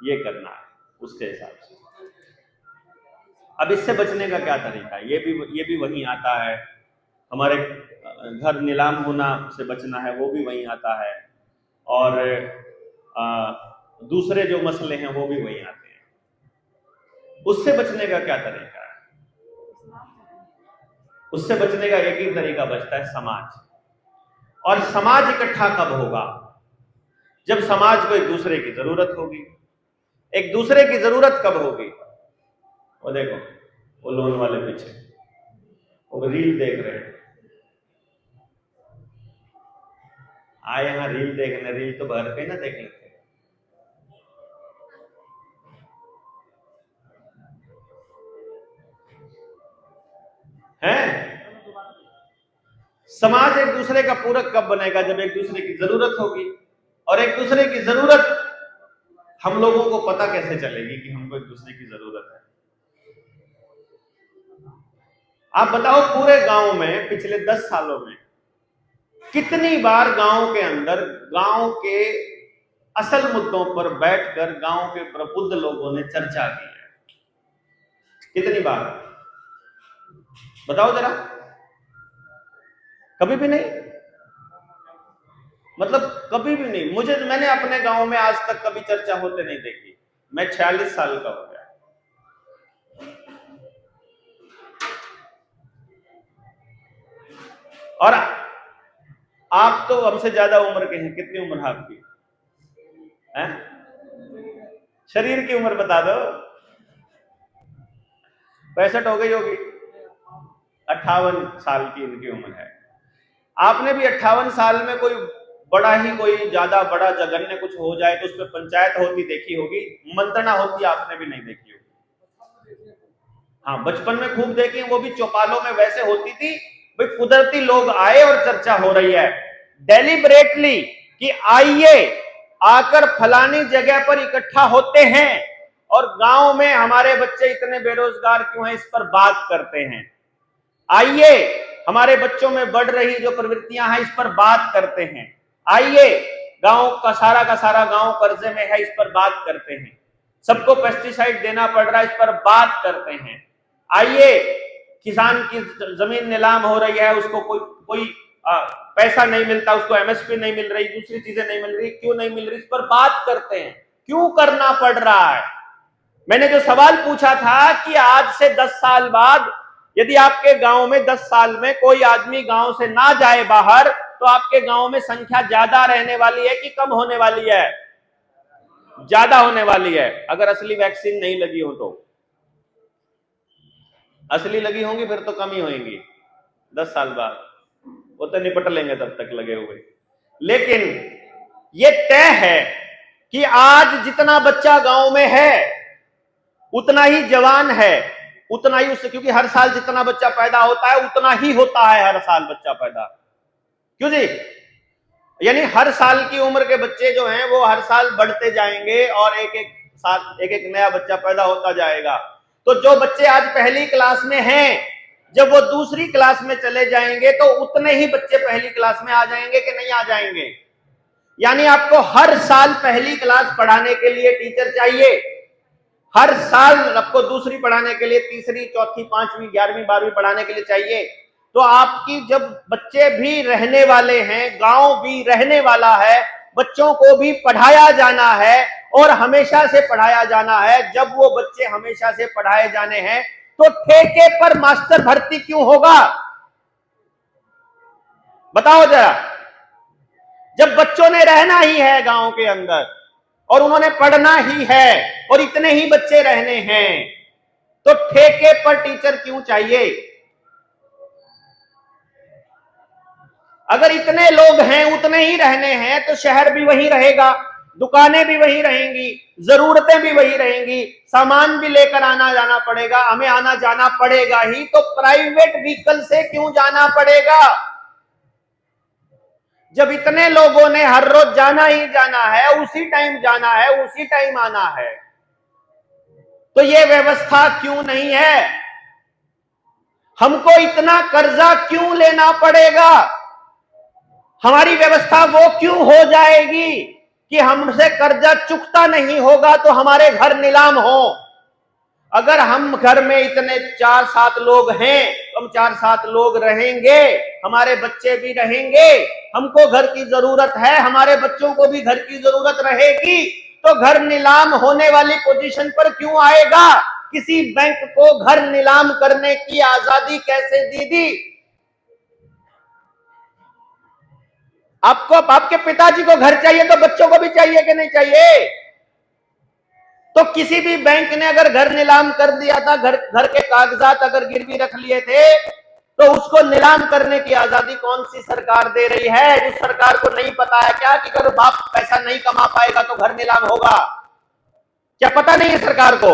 ये करना है उसके हिसाब से। अब इससे बचने का क्या तरीका है? ये भी वहीं आता है। हमारे घर नीलाम होना से बचना है, वो भी वहीं आता है। और दूसरे जो मसले हैं वो भी वहीं आते हैं। उससे बचने का क्या तरीका है? उससे बचने का एक ही तरीका बचता है, समाज। और समाज इकट्ठा कब होगा? जब समाज को एक दूसरे की जरूरत होगी। एक दूसरे की जरूरत कब होगी? वो देखो, वो लोन वाले पीछे वो रील देख रहे हैं। आए यहाँ रील देखने, रील तो घर पे ना देख लेते हैं। समाज एक दूसरे का पूरक कब बनेगा? जब एक दूसरे की जरूरत होगी। और एक दूसरे की जरूरत हम लोगों को पता कैसे चलेगी कि हमको एक दूसरे की जरूरत है? आप बताओ, पूरे गांव में पिछले 10 सालों में कितनी बार गांव के अंदर गांव के असल मुद्दों पर बैठकर गांव के प्रबुद्ध लोगों ने चर्चा की है? कितनी बार बताओ जरा? कभी भी नहीं। मतलब कभी भी नहीं। मैंने अपने गांव में आज तक कभी चर्चा होते नहीं देखी। मैं 46 साल का हो गया। और आप तो हमसे ज्यादा उम्र के हैं। कितनी उम्र है आपकी? हैं? शरीर की उम्र बता दो। 65 हो गई होगी। 58 साल की इनकी उम्र है। आपने भी 58 साल में कोई ज्यादा बड़ा जघन्य कुछ हो जाए तो उस पर पंचायत होती देखी होगी, मंत्रणा होती आपने भी नहीं देखी होगी। हाँ, बचपन में खूब देखी, वो भी चौपालों में वैसे होती थी भाई, कुदरती लोग आए और चर्चा हो रही है डेलिबरेटली कि आइए आकर फलानी जगह पर इकट्ठा होते हैं और गांव में हमारे बच्चे इतने बेरोजगार क्यों हैं, इस पर बात करते हैं। आइए हमारे बच्चों में बढ़ रही जो प्रवृत्तियां हैं इस पर बात करते हैं। आइए गांव का सारा गांव कर्जे में है, इस पर बात करते हैं। सबको पेस्टिसाइड देना पड़ रहा है, इस पर बात करते हैं। आइए किसान की जमीन नीलाम हो रही है, उसको कोई पैसा नहीं मिलता, उसको एमएसपी नहीं मिल रही, दूसरी चीजें नहीं मिल रही, क्यों नहीं मिल रही, इस पर बात करते हैं। क्यों करना पड़ रहा है? मैंने जो सवाल पूछा था कि आज से 10 साल बाद यदि आपके गांव में 10 साल में कोई आदमी गांव से ना जाए बाहर, तो आपके गांव में संख्या ज्यादा रहने वाली है कि कम होने वाली है? ज्यादा होने वाली है, अगर असली वैक्सीन नहीं लगी हो तो। असली लगी होंगी फिर तो कम ही होंगी 10 साल बाद, वो तो निपट लेंगे तब तक लगे हुए। लेकिन ये तय है कि आज जितना बच्चा गांव में है उतना ही जवान है, उतना ही उससे, क्योंकि हर साल जितना बच्चा पैदा होता है उतना ही होता है हर साल बच्चा पैदा। क्यों जी? यानी हर साल की उम्र के बच्चे जो हैं वो हर साल बढ़ते जाएंगे और एक एक साथ एक एक नया बच्चा पैदा होता जाएगा। तो जो बच्चे आज पहली क्लास में हैं, जब वो दूसरी क्लास में चले जाएंगे तो उतने ही बच्चे पहली क्लास में आ जाएंगे कि नहीं आ जाएंगे? यानी आपको हर साल पहली क्लास पढ़ाने के लिए टीचर चाहिए, हर साल आपको दूसरी पढ़ाने के लिए, तीसरी, चौथी, पांचवी, 11वीं, 12वीं पढ़ाने के लिए चाहिए। तो आपकी जब बच्चे भी रहने वाले हैं, गांव भी रहने वाला है, बच्चों को भी पढ़ाया जाना है और हमेशा से पढ़ाया जाना है। जब वो बच्चे हमेशा से पढ़ाए जाने हैं तो ठेके पर मास्टर भर्ती क्यों होगा? बताओ जरा। जब बच्चों ने रहना ही है गांव के अंदर और उन्होंने पढ़ना ही है और इतने ही बच्चे रहने हैं, तो ठेके पर टीचर क्यों चाहिए? अगर इतने लोग हैं, उतने ही रहने हैं, तो शहर भी वही रहेगा, दुकानें भी वही रहेंगी, जरूरतें भी वही रहेंगी, सामान भी लेकर आना जाना पड़ेगा, हमें आना जाना पड़ेगा ही, तो प्राइवेट व्हीकल से क्यों जाना पड़ेगा? जब इतने लोगों ने हर रोज जाना ही जाना है, उसी टाइम जाना है, उसी टाइम आना है, तो ये व्यवस्था क्यों नहीं है? हमको इतना कर्जा क्यों लेना पड़ेगा? हमारी व्यवस्था वो क्यों हो जाएगी कि हमसे कर्जा चुकता नहीं होगा तो हमारे घर नीलाम हो? अगर हम घर में इतने 4-7 लोग हैं, तो हम 4-7 लोग रहेंगे, हमारे बच्चे भी रहेंगे, हमको घर की जरूरत है, हमारे बच्चों को भी घर की जरूरत रहेगी, तो घर नीलाम होने वाली पोजीशन पर क्यों आएगा? किसी बैंक को घर नीलाम करने की आजादी कैसे दी दी? आपको, आपके पिताजी को घर चाहिए तो बच्चों को भी चाहिए कि नहीं चाहिए? तो किसी भी बैंक ने अगर घर नीलाम कर दिया था, घर के कागजात अगर गिरवी रख लिए थे, तो उसको नीलाम करने की आजादी कौन सी सरकार दे रही है? उस सरकार को नहीं पता है क्या कि अगर बाप पैसा नहीं कमा पाएगा तो घर नीलाम होगा? क्या पता नहीं है सरकार को?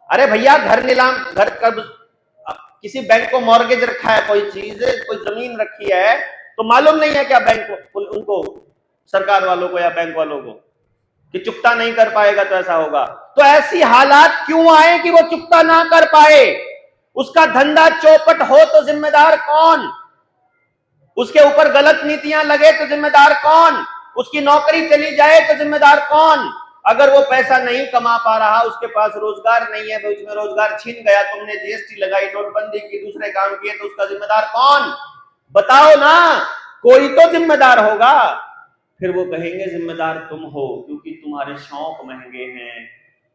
अरे भैया, घर नीलाम, घर कब, किसी बैंक को मॉर्गेज रखा है, कोई चीज, कोई जमीन रखी है, तो मालूम नहीं है क्या बैंक को, उनको, सरकार वालों को या बैंक वालों को, कि चुकता नहीं कर पाएगा तो ऐसा होगा? तो ऐसी हालात क्यों आए कि वो चुकता ना कर पाए? उसका धंधा चौपट हो तो जिम्मेदार कौन? उसके ऊपर गलत नीतियां लगे तो जिम्मेदार कौन? उसकी नौकरी चली जाए तो जिम्मेदार कौन? अगर वो पैसा नहीं कमा पा रहा, उसके पास रोजगार नहीं है, बीच में रोजगार छीन गया, तुमने जीएसटी लगाई, नोटबंदी की, दूसरे काम किए, तो उसका जिम्मेदार कौन? बताओ ना, कोई तो जिम्मेदार होगा। फिर वो कहेंगे जिम्मेदार तुम हो, क्योंकि तुम्हारे शौक महंगे हैं,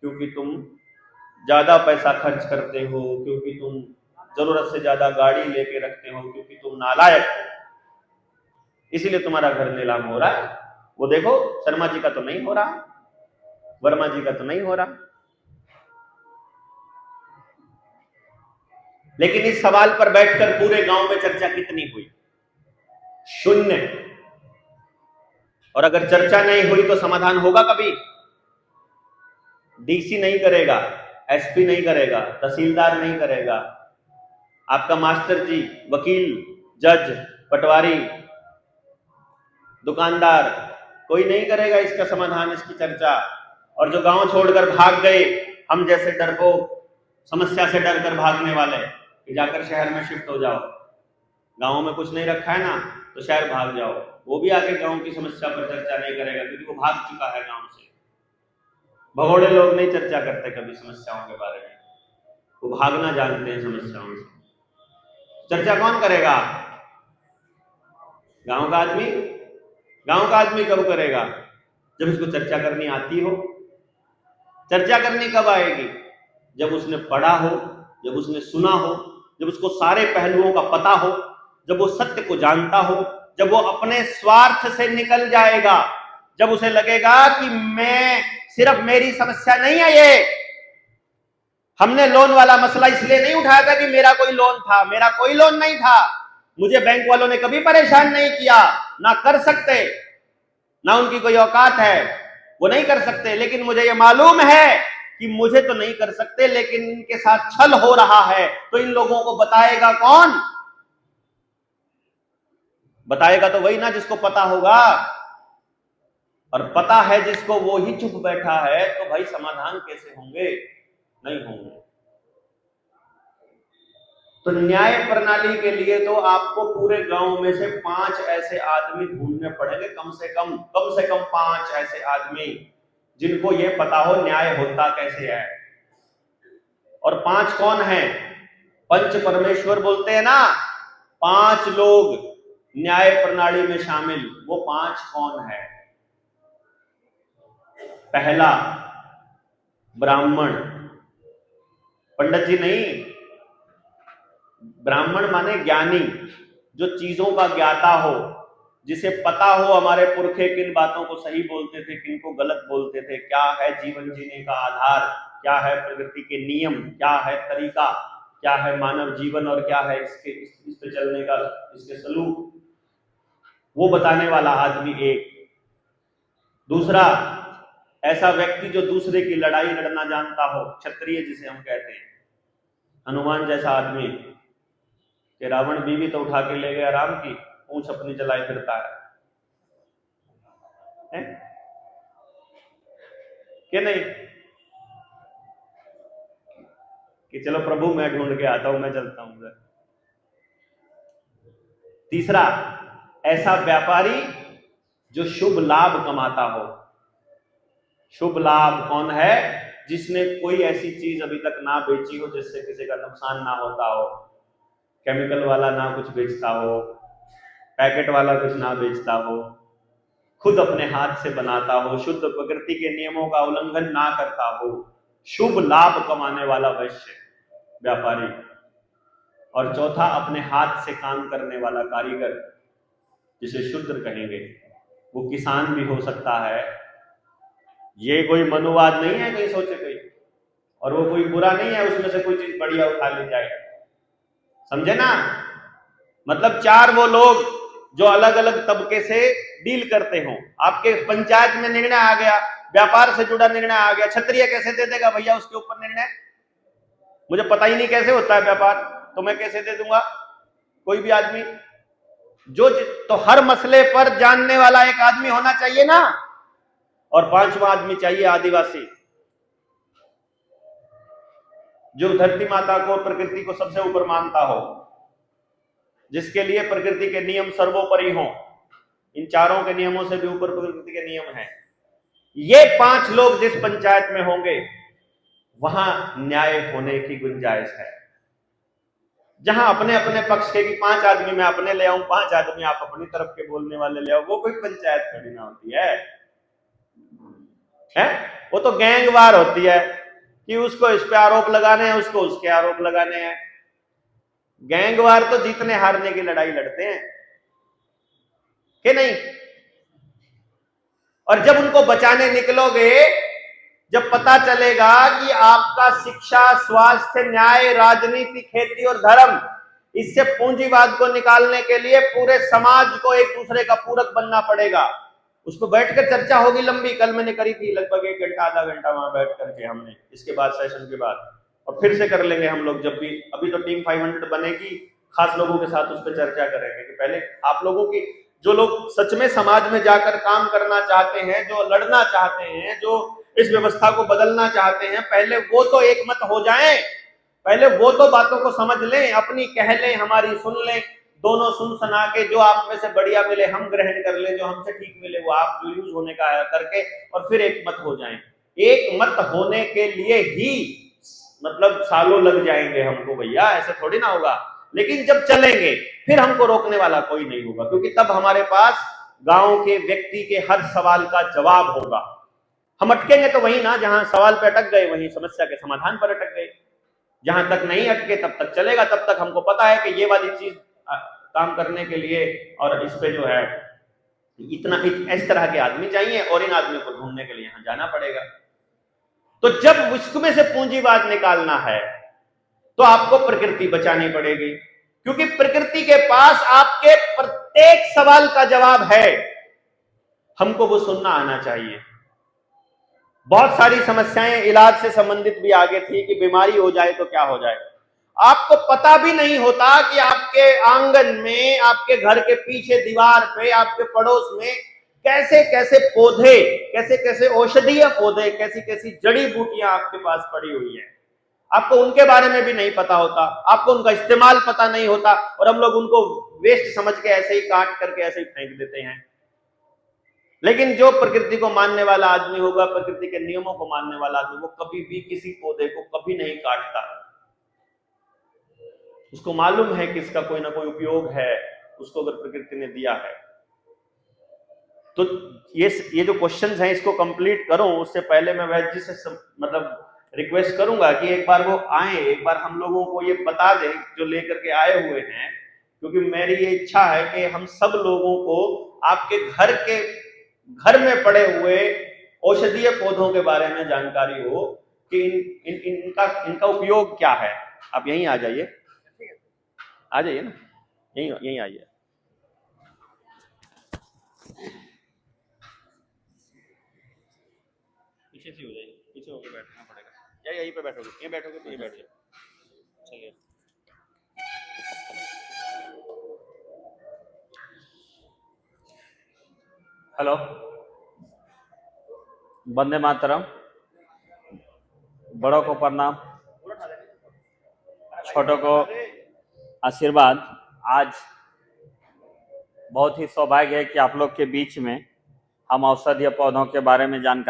क्योंकि तुम ज्यादा पैसा खर्च करते हो, क्योंकि तुम जरूरत से ज्यादा गाड़ी लेके रखते हो, क्योंकि तुम नालायक हो, इसीलिए तुम्हारा घर नीलाम हो रहा है। वो देखो, शर्मा जी का तो नहीं हो रहा, वर्मा जी का तो नहीं हो रहा। लेकिन इस सवाल पर बैठकर पूरे गांव में चर्चा कितनी हुई? शून्य। और अगर चर्चा नहीं हुई तो समाधान होगा कभी? डीसी नहीं करेगा, एसपी नहीं करेगा, तहसीलदार नहीं करेगा, आपका मास्टर जी, वकील, जज, पटवारी, दुकानदार, कोई नहीं करेगा इसका समाधान, इसकी चर्चा। और जो गांव छोड़कर भाग गए, हम जैसे डरपोक, समस्या से डर कर भागने वाले, कि जाकर शहर में शिफ्ट हो जाओ, गांव में कुछ नहीं रखा है ना तो शहर भाग जाओ, वो भी आके गांव की समस्या पर चर्चा नहीं करेगा, क्योंकि वो भाग चुका है गांव से। भगोड़े लोग नहीं चर्चा करते कभी समस्याओं के बारे में, वो भागना जानते हैं समस्याओं से। चर्चा कौन करेगा? गांव का आदमी। गांव का आदमी कब करेगा? जब उसको चर्चा करनी आती हो। चर्चा करनी कब आएगी? जब उसने पढ़ा हो, जब उसने सुना हो, जब उसको सारे पहलुओं का पता हो, जब वो सत्य को जानता हो, जब वो अपने स्वार्थ से निकल जाएगा, जब उसे लगेगा कि मैं, सिर्फ मेरी समस्या नहीं है ये, हमने लोन वाला मसला इसलिए नहीं उठाया था कि मेरा कोई लोन था, मेरा कोई लोन नहीं था, मुझे बैंक वालों ने कभी परेशान नहीं किया, ना कर सकते, ना उनकी कोई औकात है, वो नहीं कर सकते, लेकिन मुझे ये मालूम है कि मुझे तो नहीं कर सकते, लेकिन इनके साथ छल हो रहा है, तो इन लोगों को बताएगा कौन? बताएगा तो वही ना जिसको पता होगा। और पता है जिसको वो ही चुप बैठा है, तो भाई समाधान कैसे होंगे? नहीं होंगे। तो न्याय प्रणाली के लिए तो आपको पूरे गांव में से 5 ऐसे आदमी ढूंढने पड़ेंगे, कम से कम 5 ऐसे आदमी जिनको ये पता हो न्याय होता कैसे है। और 5 कौन है? पंच परमेश्वर बोलते हैं ना, 5 लोग न्याय प्रणाली में शामिल। वो 5 कौन है? पहला, ब्राह्मण। पंडित जी नहीं, ब्राह्मण माने ज्ञानी, जो चीजों का ज्ञाता हो, जिसे पता हो हमारे पुरखे किन बातों को सही बोलते थे, किन को गलत बोलते थे, क्या है जीवन जीने का आधार, क्या है प्रकृति के नियम, क्या है तरीका, क्या है मानव जीवन और क्या है इस पे चलने का, इसके सलूक, वो बताने वाला आदमी एक। दूसरा, ऐसा व्यक्ति जो दूसरे की लड़ाई लड़ना जानता हो, क्षत्रिय जिसे हम कहते हैं। हनुमान जैसा आदमी कि रावण बीवी तो उठा के ले गया राम की, पूंछ अपनी जलाए फिरता है कि नहीं? कि चलो प्रभु मैं ढूंढ के आता हूं, मैं चलता हूं। तीसरा, ऐसा व्यापारी जो शुभ लाभ कमाता हो। शुभ लाभ कौन है? जिसने कोई ऐसी चीज अभी तक ना बेची हो जिससे किसी का नुकसान ना होता हो। केमिकल वाला ना कुछ बेचता हो, पैकेट वाला कुछ ना बेचता हो, खुद अपने हाथ से बनाता हो, शुद्ध प्रकृति के नियमों का उल्लंघन ना करता हो, शुभ लाभ कमाने वाला वैश्य, व्यापारी। और चौथा, अपने हाथ से काम करने वाला कारीगर, जिसे शूद्र कहेंगे। वो किसान भी हो सकता है, ये कोई मनुवाद नहीं है कहीं सोचे कोई, और वो कोई बुरा नहीं है उसमें से कोई चीज बढ़िया उठा ली जाए, समझे ना? मतलब 4 वो लोग जो अलग अलग तबके से डील करते हो। आपके पंचायत में निर्णय आ गया, व्यापार से जुड़ा निर्णय आ गया, क्षत्रिय कैसे दे देगा भैया उसके ऊपर निर्णय? मुझे पता ही नहीं कैसे होता है व्यापार, तो मैं कैसे दे दूंगा? कोई भी आदमी जो, तो हर मसले पर जानने वाला एक आदमी होना चाहिए ना। और 5वां आदमी चाहिए आदिवासी, जो धरती माता को, प्रकृति को सबसे ऊपर मानता हो, जिसके लिए प्रकृति के नियम सर्वोपरि हो। इन चारों के नियमों से भी ऊपर प्रकृति के नियम हैं। ये 5 लोग जिस पंचायत में होंगे, वहां न्याय होने की गुंजाइश है। जहां अपने अपने पक्ष के, कि 5 आदमी मैं अपने ले आऊं, 5 आदमी आप अपनी तरफ के बोलने वाले ले आओ, वो कोई पंचायत खड़ी ना होती है, वो तो गैंगवार होती है कि उसको इस पे आरोप लगाने हैं, उसको उसके आरोप लगाने हैं। गैंगवार तो जीतने हारने की लड़ाई लड़ते हैं कि नहीं? और जब उनको बचाने निकलोगे, जब पता चलेगा कि आपका शिक्षा, स्वास्थ्य, न्याय, राजनीति, खेती और धर्म, इससे पूंजीवाद को निकालने के लिए पूरे समाज को एक दूसरे का पूरक बनना पड़ेगा। उसको बैठकर चर्चा होगी लंबी, कल मैंने करी थी लगभग 1 घंटा आधा घंटा वहां बैठ करके हमने, इसके बाद सेशन के बाद, और फिर से कर लेंगे हम लोग जब भी। अभी तो टीम 500 बनेगी, खास लोगों के साथ उस पर चर्चा करेंगे कि पहले आप लोगों की, जो लोग सच में समाज में जाकर काम करना चाहते हैं, जो लड़ना चाहते हैं, जो इस व्यवस्था को बदलना चाहते हैं, पहले वो तो एक मत हो जाएं, पहले वो तो बातों को समझ लें, अपनी कह लें, हमारी सुन लें, दोनों सुन सुना के जो आप में से बढ़िया मिले हम ग्रहण कर लें, जो हमसे ठीक मिले वो आप जो यूज होने का करके, और फिर एक मत हो जाएं। एक मत होने के लिए ही मतलब सालों लग जाएंगे हमको भैया, ऐसे थोड़ी ना होगा। लेकिन जब चलेंगे फिर हमको रोकने वाला कोई नहीं होगा, क्योंकि तब हमारे पास गांव के व्यक्ति के हर सवाल का जवाब होगा। हम अटकेंगे तो वही ना, जहां सवाल पे अटक गए वहीं समस्या के समाधान पर अटक गए। जहां तक नहीं अटके तब तक चलेगा, तब तक हमको पता है कि ये वाली चीज काम करने के लिए और इस पे जो है इतना इस तरह के आदमी चाहिए, और इन आदमियों को ढूंढने के लिए यहां जाना पड़ेगा। तो जब उसमें से पूंजीवाद निकालना है तो आपको प्रकृति बचानी पड़ेगी, क्योंकि प्रकृति के पास आपके प्रत्येक सवाल का जवाब है। हमको वो सुनना आना चाहिए। बहुत सारी समस्याएं इलाज से संबंधित भी आगे थी कि बीमारी हो जाए तो क्या हो जाए। आपको पता भी नहीं होता कि आपके आंगन में, आपके घर के पीछे दीवार पे, आपके पड़ोस में कैसे कैसे पौधे, कैसे कैसे औषधीय पौधे, कैसी कैसी जड़ी बूटियां आपके पास पड़ी हुई हैं, आपको उनके बारे में भी नहीं पता होता, आपको उनका इस्तेमाल पता नहीं होता, और हम लोग उनको वेस्ट समझ के ऐसे ही काट करके ऐसे ही फेंक देते हैं। लेकिन जो प्रकृति को मानने वाला आदमी होगा, प्रकृति के नियमों को मानने वाला आदमी, वो कभी भी किसी पौधे को कभी नहीं काटता। उसको मालूम है कि इसका कोई ना कोई उपयोग है, उसको अगर प्रकृति ने दिया है तो। ये जो क्वेश्चंस हैं इसको कंप्लीट करूं उससे पहले मैं वैद्य जी से मतलब रिक्वेस्ट करूंगा कि एक बार वो आए, एक बार हम लोगों को ये बता दें जो लेकर के आए हुए हैं, क्योंकि मेरी ये इच्छा है कि हम सब लोगों को आपके घर में पड़े हुए औषधीय पौधों के बारे में जानकारी हो कि इनका उपयोग क्या है। आप यहीं आ जाइए, आ जाइए ना, यहीं आइए। पीछे से हो जाइए, पीछे होकर बैठना पड़ेगा, या यहीं पे बैठोगे, यहीं बैठोगे तो यहीं बैठ जाओ। चलिए, हेलो, वंदे मातरम। बड़ों को प्रणाम, छोटों को आशीर्वाद। आज बहुत ही सौभाग्य है कि आप लोग के बीच में हम औषधीय पौधों के बारे में जानकारी